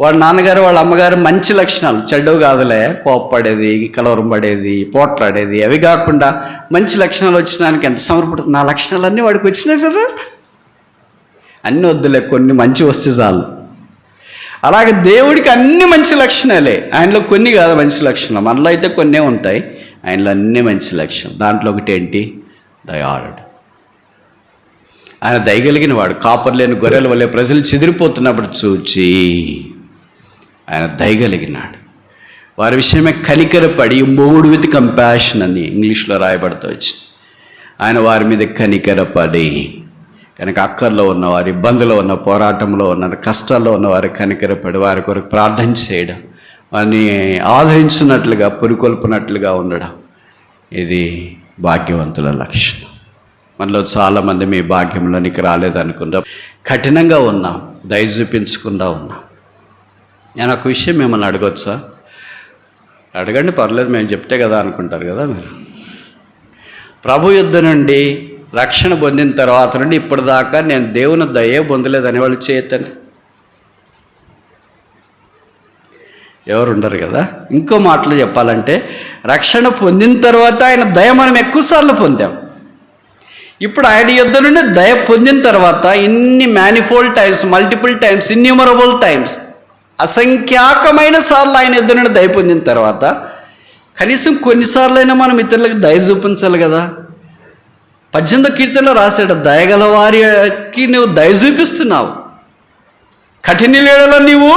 వాళ్ళ నాన్నగారు వాళ్ళ అమ్మగారు మంచి లక్షణాలు, చెడ్డవి కాదులే, కోప్పడేది, కలవరం పడేది, పోట్లాడేది, అవి కాకుండా మంచి లక్షణాలు వచ్చినానికి ఎంత సమర్పడుతుంది. నా లక్షణాలన్నీ వాడికి వచ్చినాయి కదా, అన్నీ వద్దులే, కొన్ని మంచి వస్తే చాలు. అలాగే దేవుడికి అన్ని మంచి లక్షణాలే, ఆయనలో కొన్ని కాదు మంచి లక్షణాలు. మనలో అయితే కొన్నే ఉంటాయి, ఆయనలో అన్ని మంచి లక్షణం. దాంట్లో ఒకటి ఏంటి? దయాళుడు. ఆయన దయగలిగిన వాడు. కాపర్లేని గొర్రెల వల్లే ప్రజలు చెదిరిపోతున్నప్పుడు చూచి ఆయన దయగలిగినాడు. వారి విషయమే కనికరపడి, మూడ్ విత్ కంపాషన్ అని ఇంగ్లీష్లో రాయబడుతూ వచ్చింది. ఆయన వారి మీద కనికరపడి, కనుక అక్కర్లో ఉన్నవారు, ఇబ్బందులో ఉన్న, పోరాటంలో ఉన్న, కష్టాల్లో ఉన్నవారు కనికరపడి వారి కొరకు ప్రార్థన చేయడం, వారిని ఆదరించినట్లుగా, పురికొల్పునట్లుగా ఉండడం, ఇది భాగ్యవంతుల లక్షణం. మనలో చాలామంది మీ భాగ్యంలోనికి రాలేదనుకుంటాం, కఠినంగా ఉన్నాం, దయ చూపించకుండా ఉన్నాం. నేను ఒక విషయం మిమ్మల్ని అడగొచ్చా? అడగండి, పర్లేదు, మేము చెప్తే కదా అనుకుంటారు కదా మీరు. ప్రభు యుద్ధ నుండి రక్షణ పొందిన తర్వాత నుండి ఇప్పటిదాకా నేను దేవుని దయే పొందలేదని వాళ్ళు చేయొద్దని ఎవరు ఉండరు కదా. ఇంకో మాటలు చెప్పాలంటే, రక్షణ పొందిన తర్వాత ఆయన దయ మనం ఎక్కువసార్లు పొందాం. ఇప్పుడు ఆయన యుద్ధ నుండి దయ పొందిన తర్వాత ఇన్ని manifold times, multiple times, innumerable times, అసంఖ్యాకమైన సార్లు ఆయన యుద్ధ నుండి దయ పొందిన తర్వాత కనీసం కొన్నిసార్లైనా మనం ఇతరులకు దయ చూపించాలి కదా. 18వ కీర్తనలో రాశాడు, దయగల వారికి నువ్వు దయ చూపిస్తున్నావు, కఠినలేడలో నీవు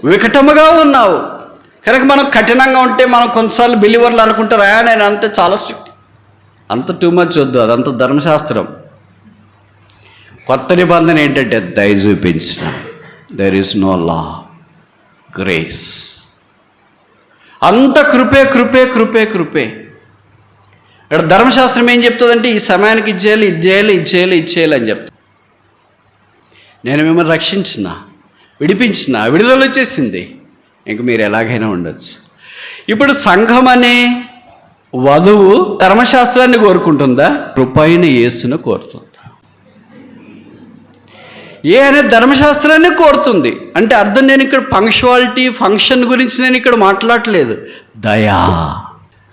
వికటముగా ఉన్నావు. కనుక మనం కఠినంగా ఉంటే మనం కొంతసార్లు బిలీవర్లు అనుకుంటారు, నేను అంటే చాలా స్ట్రిక్ట్, అంత టూ మచ్ వద్దు, అదంత ధర్మశాస్త్రం. కొత్త నిబంధన ఏంటంటే దయ చూపించిన. There is no law, grace. అంత కృపే కృపే కృపే కృపే. ఇక్కడ ధర్మశాస్త్రం ఏం చెప్తుందంటే, ఈ సమయానికి ఇది చేయాలి, ఇది చేయాలి, ఇది చేయాలి, ఇది చేయాలి అని చెప్తా. నేను మిమ్మల్ని రక్షించిన, విడిపించిన, విడుదల వచ్చేసింది, ఇంక మీరు ఎలాగైనా ఉండొచ్చు. ఇప్పుడు సంఘం అనే వధువు ధర్మశాస్త్రాన్ని కోరుకుంటుందా? కృపైన యేసును కోరుతుందా? ఏ అనే ధర్మశాస్త్రాన్ని కోరుతుంది. అంటే అర్థం, నేను ఇక్కడ పంక్చువాలిటీ, ఫంక్షన్ గురించి నేను ఇక్కడ మాట్లాడట్లేదు. దయా,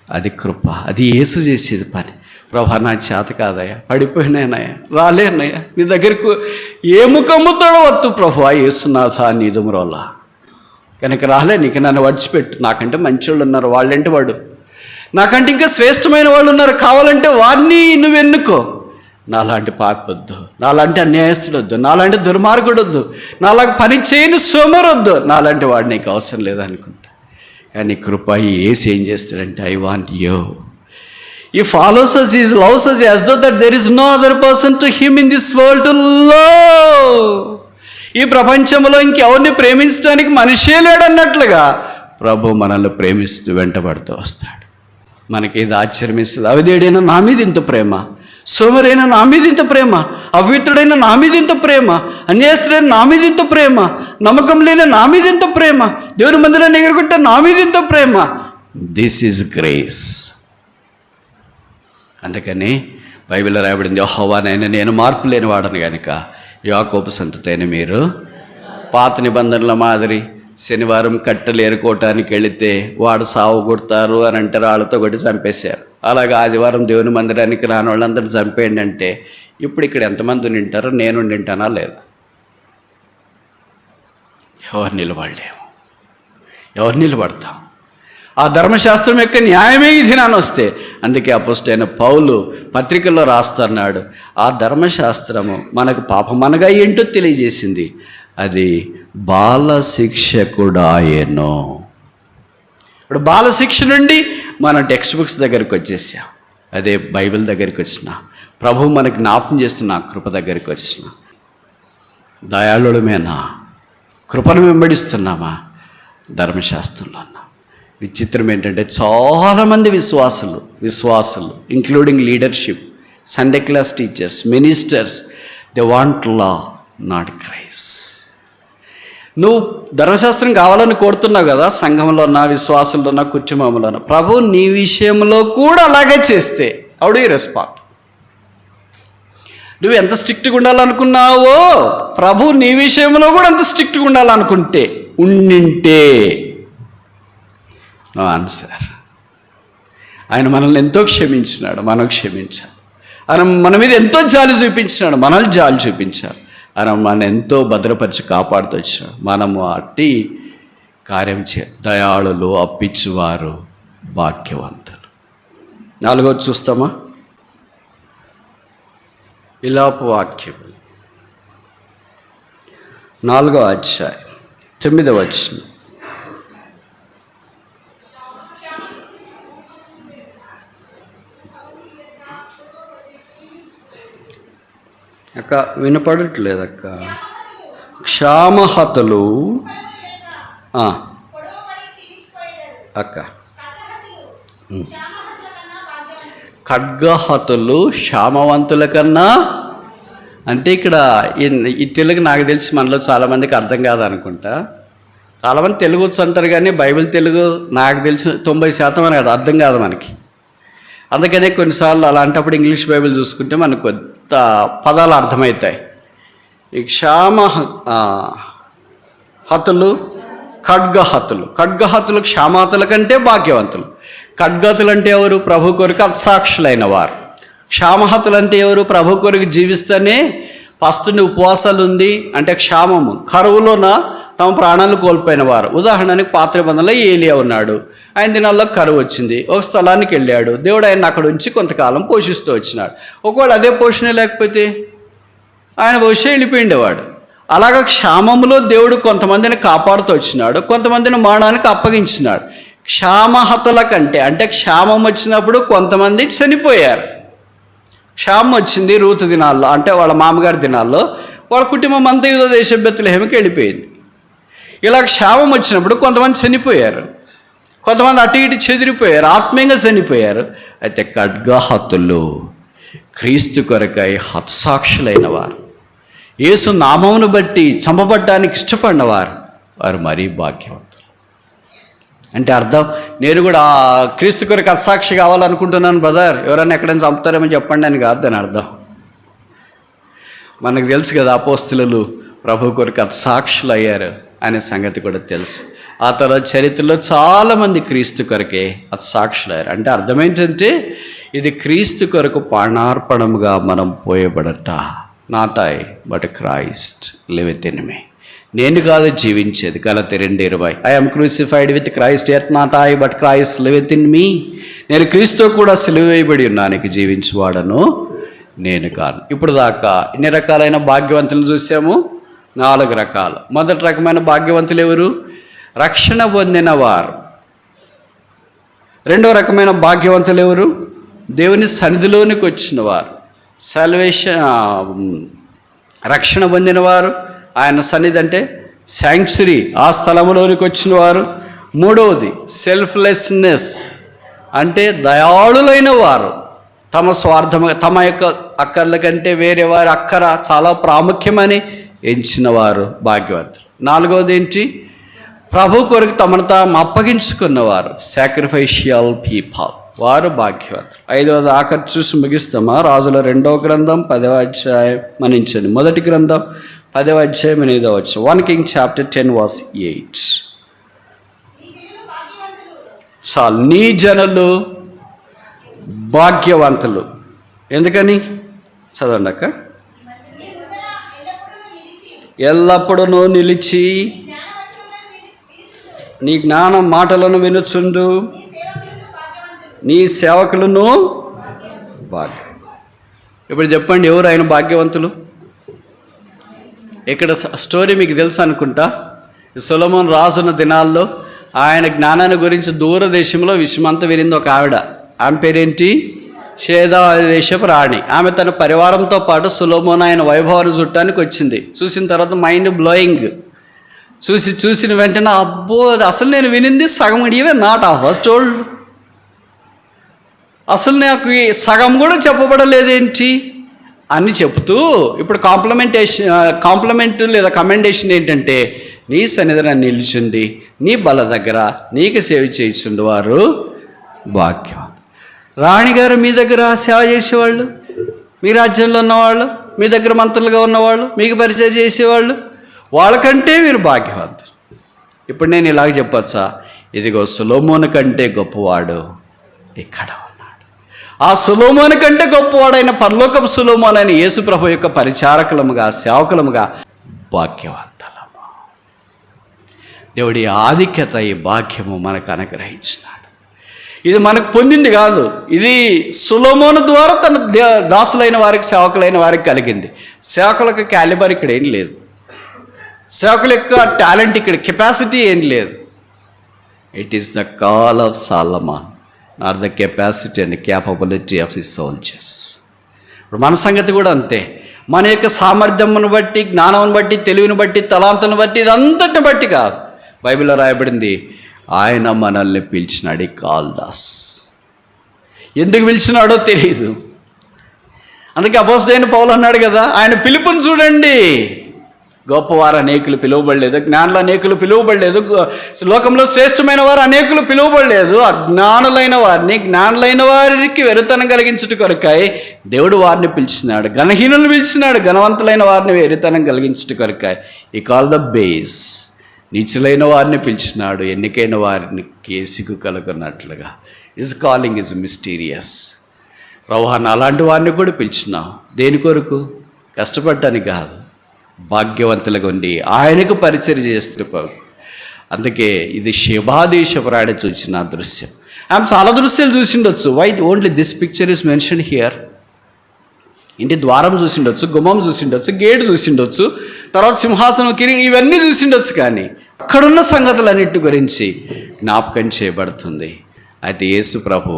అది కృప, అది యేసు చేసేది పని. ప్రభా నా చేత కాదయ్యా, పడిపోయినాయనయ్యా, రాలేనయ్యా, నీ దగ్గరకు ఏ ముఖముతోడో వద్దు ప్రభు యేసునాథ నీదుమరోలా, కనుక రాలే, నీకు నన్ను వడిచిపెట్టు. నాకంటే మంచోళ్ళు ఉన్నారు, వాళ్ళంటే వాడు, నాకంటే ఇంకా శ్రేష్టమైన వాళ్ళు ఉన్నారు, కావాలంటే వారిని నువ్వు ఎన్నుకో. నాలాంటి పాపొద్దు, నాలాంటి అన్యాయస్తుడు వద్దు, నాలాంటి దుర్మార్గుడు వద్దు, నాలాంటి పని చేయని సోమరొద్దు, నాలాంటి వాడు నీకు అవసరం లేదనుకుంటా. కానీ కృప యేసు ఏం చేస్తాడంటే, I want you, He follows us, He loves us as though that there is no other person to Him in this world to love. ఈ ప్రపంచంలో ఇంకెవరిని ప్రేమించడానికి మనిషే లేడన్నట్లుగా ప్రభు మనల్ని ప్రేమిస్తూ వెంటబడుతూ వస్తాడు. మనకి ఇది ఆశ్చర్యమిస్తుంది. అవిధేయుడైన నా మీద ఇంత ప్రేమ, సోమరైన నా మీద ఇంత ప్రేమ, అపవిత్రుడైన నా మీద ఇంత ప్రేమ, అన్యాయస్తుడైన నా మీద ఇంత ప్రేమ, నమ్మకం లేని నా మీద ఇంత ప్రేమ, దేవుని మందిరాన్ని ఎగురుకుంటే నా మీద ఇంత ప్రేమ. This is grace. అందుకని బైబిల్లో రాయబడింది, యెహోవానైన నేను మార్పు లేని వాడను కనుక యాకోబు సంతతైన మీరు. పాత నిబంధనల మాదిరి శనివారం కట్టెలు ఏరుకోవటానికి వెళితే వాడు సావు కొడతారు అని అంటే రాళ్ళతో కొట్టి చంపేశారు. అలాగే ఆదివారం దేవుని మందిరానికి రాని వాళ్ళందరూ చంపేయండి అంటే ఇప్పుడు ఇక్కడ ఎంతమంది నింటారో నేను నింటానా లేదా? ఎవరు నిలబడలేము, ఎవరు నిలబడతాం? ఆ ధర్మశాస్త్రం యొక్క న్యాయమే ఈ దినాన్ని వస్తే, అందుకే అపోస్తలుడైన పౌలు పత్రికల్లో రాస్తున్నాడు, ఆ ధర్మశాస్త్రము మనకు పాపమనగా ఏంటో తెలియజేసింది, అది బాలశిక్షకుడాయెను. ఇప్పుడు బాలశిక్ష నుండి మనం టెక్స్ట్ బుక్స్ దగ్గరికి వచ్చేసాం. అదే బైబిల్ దగ్గరికి వచ్చిన ప్రభువు మనకు జ్ఞాపకం చేస్తున్న కృప దగ్గరికి వచ్చిన దయాళుడమేనా, కృపను వెంబడిస్తున్నామా, ధర్మశాస్త్రంలో అన్నా. విచిత్రం ఏంటంటే చాలామంది విశ్వాసులు including leadership, Sunday class teachers, ministers, they want law not Christ. నువ్వు ధర్మశాస్త్రం కావాలని కోరుతున్నావు కదా, సంఘంలో ఉన్న విశ్వాసంలో ఉన్న కుటుంబంలో ఉన్న. ప్రభు నీ విషయంలో కూడా అలాగే చేస్తే హౌ డు యు రెస్పాండ్? నువ్వు ఎంత స్ట్రిక్ట్గా ఉండాలనుకున్నావో ప్రభు నీ విషయంలో కూడా అంత స్ట్రిక్ట్గా ఉండాలనుకుంటే ఉండింటే నో ఆన్సర్. ఆయన మనల్ని ఎంతో క్షమించినాడు, మనం క్షమించాలి. ఆయన మన మీద ఎంతో జాలి చూపించినాడు, మనల్ని జాలి చూపించాలి. ఆయన మన ఎంతో భద్రపరిచి కాపాడుతూ వచ్చినాడు. మనము అట్టి కార్యం దయాళులు, అప్పించువారు, భాగ్యవంతులు. 4వది చూస్తామా? విలాప వాక్యము 4వ అధ్యాయం 9వ వచనం. అక్క వినపడట్లేదక్క. క్షామహతులు అక్క, ఖడ్గహతులు క్షామవంతుల కన్నా. అంటే ఇక్కడ ఈ తెలుగు నాకు తెలిసి మనలో చాలామందికి అర్థం కాదనుకుంటా. చాలామంది తెలుగు వచ్చు అంటారు కానీ బైబిల్ తెలుగు నాకు తెలిసి 90% అని కాదు, అర్థం కాదు మనకి. అందుకనే కొన్నిసార్లు అలాంటప్పుడు ఇంగ్లీష్ బైబిల్ చూసుకుంటే మనకు కొత్త పదాలు అర్థమవుతాయి. ఈ హతులు, ఖడ్గహతులు క్షామహతుల కంటే భాగ్యవంతులు. ఖడ్గహతులు అంటే ఎవరు? ప్రభు కొరకు అత్సాక్షులైన వారు. క్షామహతులు అంటే ఎవరు? ప్రభు కొరకు జీవిస్తేనే పస్తుని ఉపవాసాలు ఉంది అంటే క్షామము, కరువులోన తమ ప్రాణాలు కోల్పోయిన వారు. ఉదాహరణకి పాత నిబంధనలో ఏలియా ఉన్నాడు, ఆయన దినాల్లో కరువు వచ్చింది, ఒక స్థలానికి వెళ్ళాడు, దేవుడు ఆయన అక్కడ ఉంచి కొంతకాలం పోషిస్తూ వచ్చినాడు. ఒకవేళ అదే పోషణ లేకపోతే ఆయన బహుశా వెళ్ళిపోయిండేవాడు. అలాగా క్షామంలో దేవుడు కొంతమందిని కాపాడుతూ వచ్చినాడు, కొంతమందిని మరణానికి అప్పగించినాడు. క్షామహతుల కంటే అంటే క్షామం వచ్చినప్పుడు కొంతమంది చనిపోయారు. క్షామం వచ్చింది రూతు దినాల్లో, అంటే వాళ్ళ మామగారి దినాల్లో, వాళ్ళ కుటుంబం అంతా యూదా దేశ బెత్లెహేముకి వెళ్ళిపోయింది. ఇలా క్షామం వచ్చినప్పుడు కొంతమంది చనిపోయారు, కొంతమంది అటు ఇటు చెదిరిపోయారు, ఆత్మీయంగా చనిపోయారు. అయితే ఖడ్గహతులు క్రీస్తు కొరకై హతసాక్షులైన వారు, యేసు నామమును బట్టి చంపబడ్డానికి ఇష్టపడినవారు, వారు మరీ భాగ్యవంతులు. అంటే అర్థం, నేను కూడా క్రీస్తు కొరకు హతసాక్షి కావాలనుకుంటున్నాను బ్రదర్, ఎవరైనా ఎక్కడైనా చంపుతారేమో చెప్పండి అని కాదు అని అర్థం. మనకు తెలుసు కదా అపోస్తలులు ప్రభు కొరకు హతసాక్షులు అయ్యారు అనే సంగతి కూడా తెలుసు. ఆ తర్వాత చరిత్రలో చాలామంది క్రీస్తు కొరకే హతసాక్షులయ్యారు. అంటే అర్థం ఏంటంటే ఇది క్రీస్తు కొరకు ప్రాణార్పణముగా మనం పోయబడట. Not I but Christ liveth in me. నేను కాదు జీవించేది, గలతీ 2:20. I am crucified with Christ, yet not I but Christ liveth in me. నేను క్రీస్తు కూడా సిలువ వేయబడి ఉన్నానికి జీవించువాడను నేను కాను. ఇప్పుడు దాకా ఎన్ని రకాలైన భాగ్యవంతులు చూసాము? 4 రకాలు. మొదటి రకమైన భాగ్యవంతులు ఎవరు? రక్షణ పొందిన వారు. రెండవ రకమైన భాగ్యవంతులు ఎవరు? దేవుని సన్నిధిలోనికి వచ్చిన వారు, సాల్వేషన్ రక్షణ పొందినవారు, ఆయన సన్నిధి అంటే శాంక్చురీ, ఆ స్థలంలోనికి వచ్చిన వారు. మూడవది సెల్ఫ్లెస్నెస్ అంటే దయాళులైన వారు, తమ తమ యొక్క అక్కర్ల కంటే వేరే వారి అక్కర చాలా ప్రాముఖ్యమని ఎంచిన వారు భాగ్యవంతులు. నాలుగవది ఏంటి? ప్రభు కొరకు తమను తాము అప్పగించుకున్నవారు, సాక్రిఫైషియల్ పీపుల్, వారు భాగ్యవంతులు. ఐదవది ఆఖరి చూసి ముగిస్తామా? రాజుల 2వ గ్రంథం 10వ అధ్యాయం మనించండి. మొదటి గ్రంథం 10వ అధ్యాయం 8వ వచనం. 1 King chapter 10:8. చాలు, నీ జనులు భాగ్యవంతులు. ఎందుకని? చదవండి అక్క. ఎల్లప్పుడూ నిలిచి నీ జ్ఞానం మాటలను వినుచుండు, నీ సేవకులను భాగ్యం. ఇప్పుడు చెప్పండి, ఎవరు ఆయన భాగ్యవంతులు? ఇక్కడ స్టోరీ మీకు తెలుసు అనుకుంటా. సొలొమోను రాజున్న దినాల్లో ఆయన జ్ఞానాన్ని గురించి దూరదేశంలో విషయమంతా వినింది ఒక ఆవిడ. ఆమె పేరేంటి? షేదా దేశపు రాణి. ఆమె తన పరివారంతో పాటు సొలొమోను ఆయన వైభవాన్ని చూడటానికి వచ్చింది. చూసిన తర్వాత మైండ్ బ్లోయింగ్. చూసిన వెంటనే అబ్బో, అసలు నేను వినింది సగం ఇవే నాట్ ఆఫ్ ఫస్ట్ టోల్డ్, అసలు నాకు సగం కూడా చెప్పబడలేదేంటి అని చెప్తూ ఇప్పుడు కాంప్లిమెంట్ లేదా కమెండేషన్ ఏంటంటే, నీ సన్నిధిని నిలిచింది, నీ బల దగ్గర నీకు సేవ చేయించుండి వారు భాగ్యం. రాణిగారు మీ దగ్గర సేవ చేసేవాళ్ళు, మీ రాజ్యంలో ఉన్నవాళ్ళు, మీ దగ్గర మంత్రులుగా ఉన్నవాళ్ళు, మీకు పరిచయం చేసేవాళ్ళు, వాళ్ళకంటే మీరు భాగ్యవంతులు. ఇప్పుడు నేను ఇలాగ చెప్పచ్చా? ఇదిగో సొలొమోను కంటే గొప్పవాడు ఇక్కడ ఉన్నాడు. ఆ సొలొమోను కంటే గొప్పవాడైన పరలోకపు సొలొమోను అయిన యేసు ప్రభు యొక్క పరిచారకులముగా, సేవకులముగా భాగ్యవంతులము. దేవుడి ఆధిక్యత, ఈ భాగ్యము మనకు అనుగ్రహించినాడు. ఇది మనకు పొందింది కాదు, ఇది సొలొమోను ద్వారా తన దాసులైన వారికి, సేవకులైన వారికి కలిగింది. సేవకులకు క్యాలిబర్ ఇక్కడ ఏం లేదు, సేవకుల యొక్క టాలెంట్ ఇక్కడ, కెపాసిటీ ఏం లేదు. It is the call of Solomon, not the capacity and capability of his soldiers. ఇప్పుడు మన సంగతి కూడా అంతే. మన యొక్క సామర్థ్యమును బట్టి, జ్ఞానం బట్టి, తెలివిని బట్టి, తలాంతును బట్టి, ఇదంతటిని బట్టి కాదు. బైబిల్లో రాయబడింది, ఆయన మనల్ని పిలిచినాడు. Called us. ఎందుకు పిలిచినాడో తెలియదు. అందుకే అపోస్తలుడైన పౌలు అన్నాడు కదా, ఆయన పిలుపుని చూడండి. గొప్పవారు అనేకులు పిలువబడలేదు, జ్ఞానులు అనేకులు పిలువబడలేదు, లోకంలో శ్రేష్టమైన వారు అనేకులు పిలువబడలేదు. అజ్ఞానులైన వారిని జ్ఞానులైన వారికి వెరితనం కలిగించుట కొరకాయి దేవుడు వారిని పిలిచినాడు. ఘనహీనులను పిలిచినాడు, ఘనవంతులైన వారిని వెరితనం కలిగించుట కొరకాయి. ఈ కాల్ ద బేస్. నీచులైన వారిని పిలిచినాడు, ఎన్నికైన వారికి సిగ్గు కలుగున్నట్లుగా. His calling is mysterious. ప్రవాహన అలాంటి వారిని కూడా పిలిచినావు. దేని కొరకు? కష్టపడటానికి కాదు, భాగ్యవంతులుగా ఉండి ఆయనకు పరిచయం చేస్తూ. అందుకే ఇది శివాదేశపు రాణి చూసిన దృశ్యం. ఆమె చాలా దృశ్యాలు చూసిండొచ్చు. Why only this picture is mention here? ఇంటి ద్వారం చూసిండొచ్చు, గుమ్మం చూసిండొచ్చు, గేటు చూసిండొచ్చు, తర్వాత సింహాసనం, కిరీటం, ఇవన్నీ చూసిండొచ్చు. కానీ అక్కడున్న సంగతులన్నిటి గురించి జ్ఞాపకం చేయబడుతుంది. అయితే యేసు ప్రభు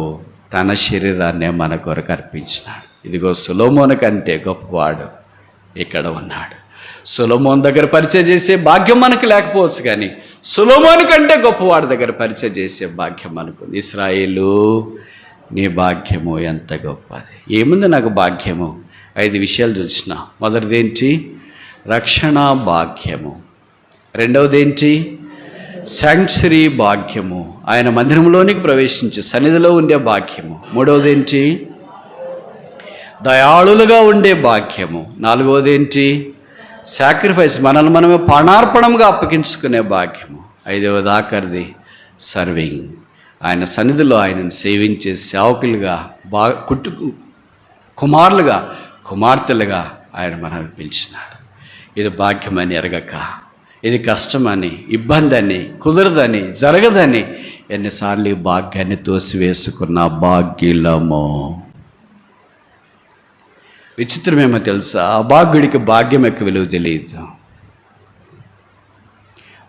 తన శరీరాన్నే మన కొరకు అర్పించినాడు. ఇదిగో సొలొమోను కంటే గొప్పవాడు ఇక్కడ ఉన్నాడు. సొలొమోను దగ్గర పరిచయం చేసే భాగ్యం మనకు లేకపోవచ్చు, కానీ సొలొమోను కంటే గొప్పవాడి దగ్గర పరిచయం చేసే భాగ్యం మనకుంది. ఇశ్రాయేలు, నీ భాగ్యము ఎంత గొప్పది. ఏముంది నాకు భాగ్యము? 5 విషయాలు చూసిన. మొదటిది ఏంటి? రక్షణ భాగ్యము. రెండవది ఏంటి? శాంక్చురీ భాగ్యము, ఆయన మందిరంలోనికి ప్రవేశించి సన్నిధిలో ఉండే భాగ్యము. మూడవది ఏంటి? దయాళులుగా ఉండే భాగ్యము. నాలుగవది ఏంటి? సాక్రిఫైస్, మనల్ని మనమే ప్రాణార్పణంగా అప్పగించుకునే భాగ్యము. ఐదవది ఆఖరిది సర్వింగ్, ఆయన సన్నిధిలో ఆయనను సేవించే సేవకులుగా, కుమారులుగా, కుమార్తెలుగా ఆయన మనల్ని పిలిచినాడు. ఇది భాగ్యమని ఎరగక, ఇది కష్టమని, ఇబ్బంది అని, కుదరదని, జరగదని ఎన్నిసార్లు ఈ భాగ్యాన్ని తోసివేసుకున్న భాగ్యులము. విచిత్రమేమో తెలుసా? అభాగ్యుడికి భాగ్యం యొక్క విలువ తెలియదు.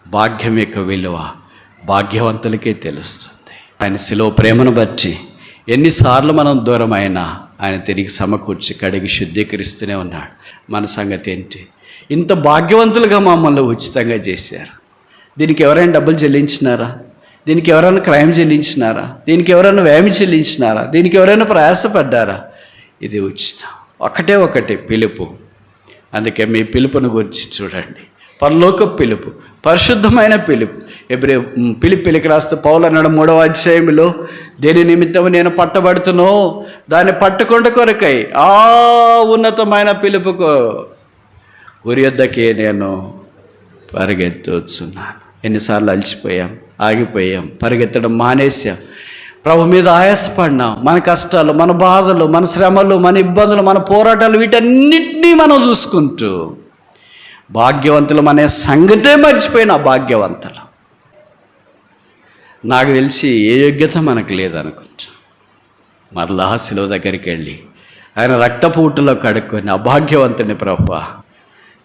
భాగ్యం యొక్క విలువ భాగ్యవంతులకే తెలుస్తుంది. ఆయన శిలువ ప్రేమను బట్టి ఎన్నిసార్లు మనం దూరం అయినా ఆయన తిరిగి సమకూర్చి కడిగి శుద్ధీకరిస్తూనే ఉన్నాడు. మన సంగతి ఏంటి? ఇంత భాగ్యవంతులుగా మమ్మల్ని ఉచితంగా చేశారు. దీనికి ఎవరైనా డబ్బులు చెల్లించినారా? దీనికి ఎవరైనా క్రయం చెల్లించినారా? దీనికి ఎవరైనా వ్యయం చెల్లించినారా? దీనికి ఎవరైనా ప్రయాసపడ్డారా? ఇది ఉచితం. ఒకటే పిలుపు. అందుకే మీ పిలుపును గురించి చూడండి. పరలోక పిలుపు, పరిశుద్ధమైన పిలుపు. పిలిపిలికి రాస్తే పౌలు అన్నాడు 3వ అధ్యాయంలో, దేని నిమిత్తం నేను పట్టబడుతునో దాన్ని పట్టుకొండ కొరకై ఆ ఉన్నతమైన పిలుపుకు ఉరి యొద్దకే నేను పరిగెత్తుచున్నాను. ఎన్నిసార్లు అలసిపోయాం, ఆగిపోయాం, పరిగెత్తడం మానేసాం, ప్రభు మీద ఆయాసపడినాం. మన కష్టాలు, మన బాధలు, మన శ్రమలు, మన ఇబ్బందులు, మన పోరాటాలు, వీటన్నిటినీ మనం చూసుకుంటూ భాగ్యవంతులం అనే సంగతే మర్చిపోయిన భాగ్యవంతులు. నాకు తెలిసి ఏ యోగ్యత మనకు లేదనుకుంటా. మరలా శిలువ దగ్గరికి వెళ్ళి ఆయన రక్తపూటలో కడుక్కొని అభాగ్యవంతుని ప్రభువా,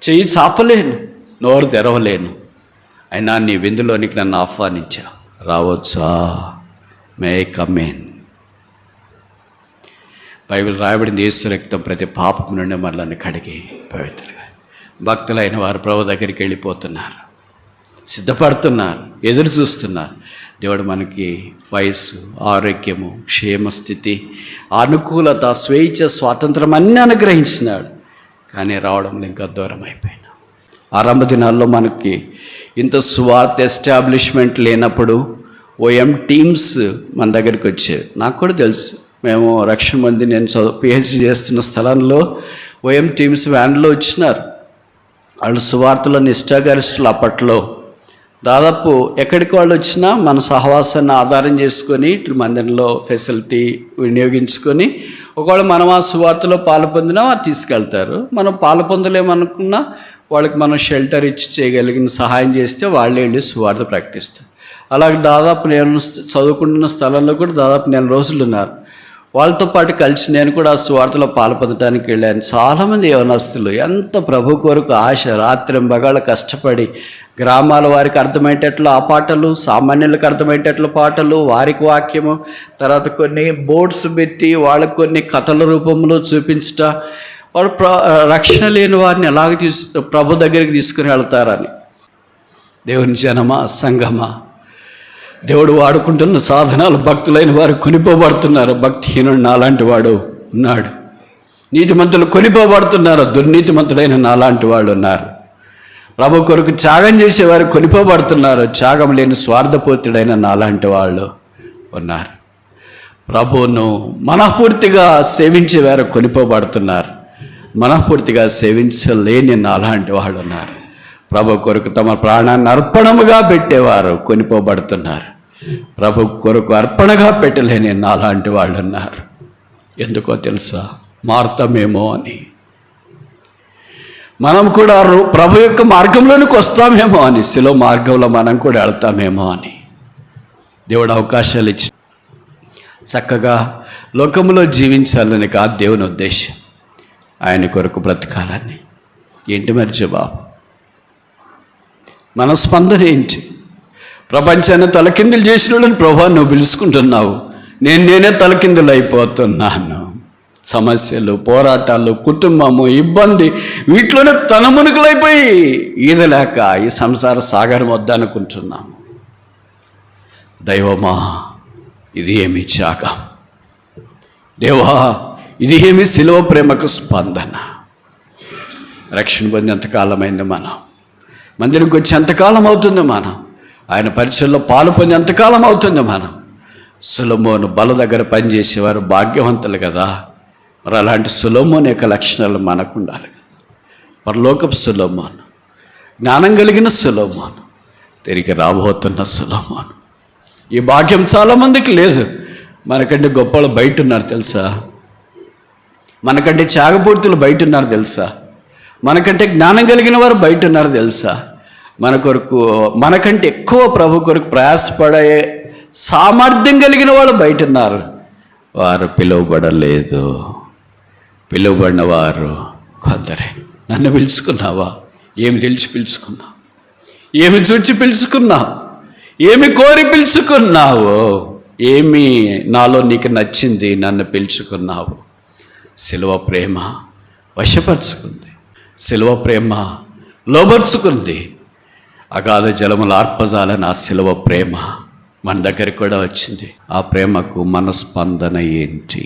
చెయ్యి చాపలేను, నోరు తెరవలేను, అయినా నీ విందులోనికి నన్ను ఆహ్వానించా, రావచ్చా? May come in. బైబిల్ రాయబడింది, యేసు రక్తం ప్రతి పాపం నుండి మనల్ని కడిగి పవిత్రులుగా. భక్తులైన వారు ప్రభు దగ్గరికి వెళ్ళిపోతున్నారు, సిద్ధపడుతున్నారు, ఎదురు చూస్తున్నారు. దేవుడు మనకి వయస్సు, ఆరోగ్యము, క్షేమస్థితి, అనుకూలత, స్వేచ్ఛ, స్వాతంత్రం అన్నీ అనుగ్రహించినాడు. కానీ రావడంలో ఇంకా దూరం అయిపోయినాం. ఆరంభ దినాల్లో మనకి ఇంత సువార్త ఎస్టాబ్లిష్మెంట్ లేనప్పుడు ఓఎం టీమ్స్ మన దగ్గరికి వచ్చేవి. నాకు కూడా తెలుసు. మేము రక్షణ మంది నేను పిహెచ్డి చేస్తున్న స్థలంలో ఓఎం టీమ్స్ వ్యాన్లో వచ్చినారు. వాళ్ళు సువార్తలో నిష్ఠాగరిష్ఠులు. అప్పట్లో దాదాపు ఎక్కడికి వాళ్ళు వచ్చినా మన సహవాసాన్ని ఆధారం చేసుకొని ఇట్లా మందిరంలో ఫెసిలిటీ వినియోగించుకొని, ఒకవేళ మనం ఆ సువార్తలో పాలు పొందినా తీసుకెళ్తారు. మనం పాలు పొందలేమనుకున్నా వాళ్ళకి మనం షెల్టర్ ఇచ్చి చేయగలిగిన సహాయం చేస్తే వాళ్ళే వెళ్ళి సువార్త ప్రకటిస్తారు. అలాగే దాదాపు నేను చదువుకుంటున్న స్థలంలో కూడా దాదాపు 4 రోజులు ఉన్నారు. వాళ్ళతో పాటు కలిసి నేను కూడా ఆ సువార్తలో పాలు పొందడానికి వెళ్ళాను. చాలామంది యవనస్తులు ఎంత ప్రభు కొరకు ఆశ, రాత్రింబగళ్ళ కష్టపడి గ్రామాల వారికి అర్థమయ్యేటట్లు ఆ పాటలు, సామాన్యులకు అర్థమయ్యేటట్లు పాటలు, వారికి వాక్యము, తర్వాత కొన్ని బోర్డ్స్ పెట్టి వాళ్ళకు కొన్ని కథల రూపంలో చూపించట, వాళ్ళు రక్షణ లేని వారిని ఎలాగ ప్రభు దగ్గరికి తీసుకుని వెళ్తారని. దేవుని జనమా, సంఘమా, దేవుడు వాడుకుంటున్న సాధనాలు భక్తులైన వారు కొనిపోబడుతున్నారు. భక్తిహీనుడు నాలాంటి వాడు ఉన్నాడు. నీతిమంతులు కొనిపోబడుతున్నారు. దుర్నీతిమంతుడైన నాలాంటి వాడు ఉన్నారు. ప్రభు కొరకు త్యాగం చేసేవారు కొనిపోబడుతున్నారు. త్యాగం లేని స్వార్థపూర్తుడైన నాలాంటి వాళ్ళు ఉన్నారు. ప్రభువును మనఃపూర్తిగా సేవించేవారు కొనిపోబడుతున్నారు. మనఃపూర్తిగా సేవించలేని నాలాంటి వాళ్ళు ఉన్నారు. ప్రభు కొరకు తమ ప్రాణాన్ని అర్పణముగా పెట్టేవారు కొనిపోబడుతున్నారు. ప్రభు కొరకు అర్పణగా పెట్టలేని నాలాంటి వాళ్ళు ఉన్నారు. ఎందుకో తెలుసా? మారుతామేమో అని. మనం కూడా ప్రభు యొక్క మార్గంలోనికి వస్తామేమో అని, శిలువ మార్గంలో మనం కూడా వెళ్తామేమో అని దేవుడు అవకాశాలు ఇచ్చి చక్కగా లోకంలో జీవించాలని కాదు దేవుని ఉద్దేశం. ఆయన కొరకు బ్రతకాలని. ఏంటి మరి జవాబు? మన స్పందన ఏంటి? ప్రపంచాన్ని తలకిందులు చేసిన వాళ్ళని ప్రభా నువ్వు పిలుచుకుంటున్నావు, నేనే తలకిందులు అయిపోతున్నాను. సమస్యలు, పోరాటాలు, కుటుంబము, ఇబ్బంది, వీటిలోనే తన మునుకులైపోయి ఈదలేక ఈ సంసార సాగరం వద్దనుకుంటున్నాము. దైవమా, ఇది ఏమి త్యాగం! దేవా, ఇది ఏమి శిలువ ప్రేమకు స్పందన! రక్షణ పొంది ఎంతకాలమైంది మనం? మందిరంకి వచ్చి ఎంతకాలం అవుతుంది మనం? ఆయన పరిచయంలో పాలు పొంది ఎంతకాలం అవుతుంది మనం? సొలొమోను బల దగ్గర పనిచేసేవారు భాగ్యవంతులు కదా. మరి అలాంటి సొలొమోను యొక్క లక్షణాలు మనకు ఉండాలి. పరలోకపు సొలొమోను, జ్ఞానం కలిగిన సొలొమోను, తిరిగి రాబోతున్న సొలొమోను. ఈ భాగ్యం చాలామందికి లేదు. మనకంటే గొప్ప వాళ్ళు బయట ఉన్నారు తెలుసా? మనకంటే త్యాగపూర్తులు బయట ఉన్నారు తెలుసా? మనకంటే జ్ఞానం కలిగిన వారు బయట ఉన్నారు తెలుసా? మన కొరకు మనకంటే ఎక్కువ ప్రభు కొరకు ప్రయాసపడే సామర్థ్యం కలిగిన వాళ్ళు బయట ఉన్నారు. వారు పిలువబడలేదు. పిలువబడిన వారు కొందరే. నన్ను పిలుచుకున్నావా? ఏమి తెలిసి పిలుచుకున్నావు? ఏమి చూచి పిలుచుకున్నావు? ఏమి కోరి పిలుచుకున్నావు? ఏమి నాలో నీకు నచ్చింది నన్ను పిలుచుకున్నావు? సిలువ ప్రేమ వశపరుచుకుంది, సిలువ ప్రేమ లోబర్చుకుంది. అగాధ జలముల ఆర్పజాల నా సిలువ ప్రేమ మన దగ్గరికి కూడా వచ్చింది. ఆ ప్రేమకు మన స్పందన ఏంటి?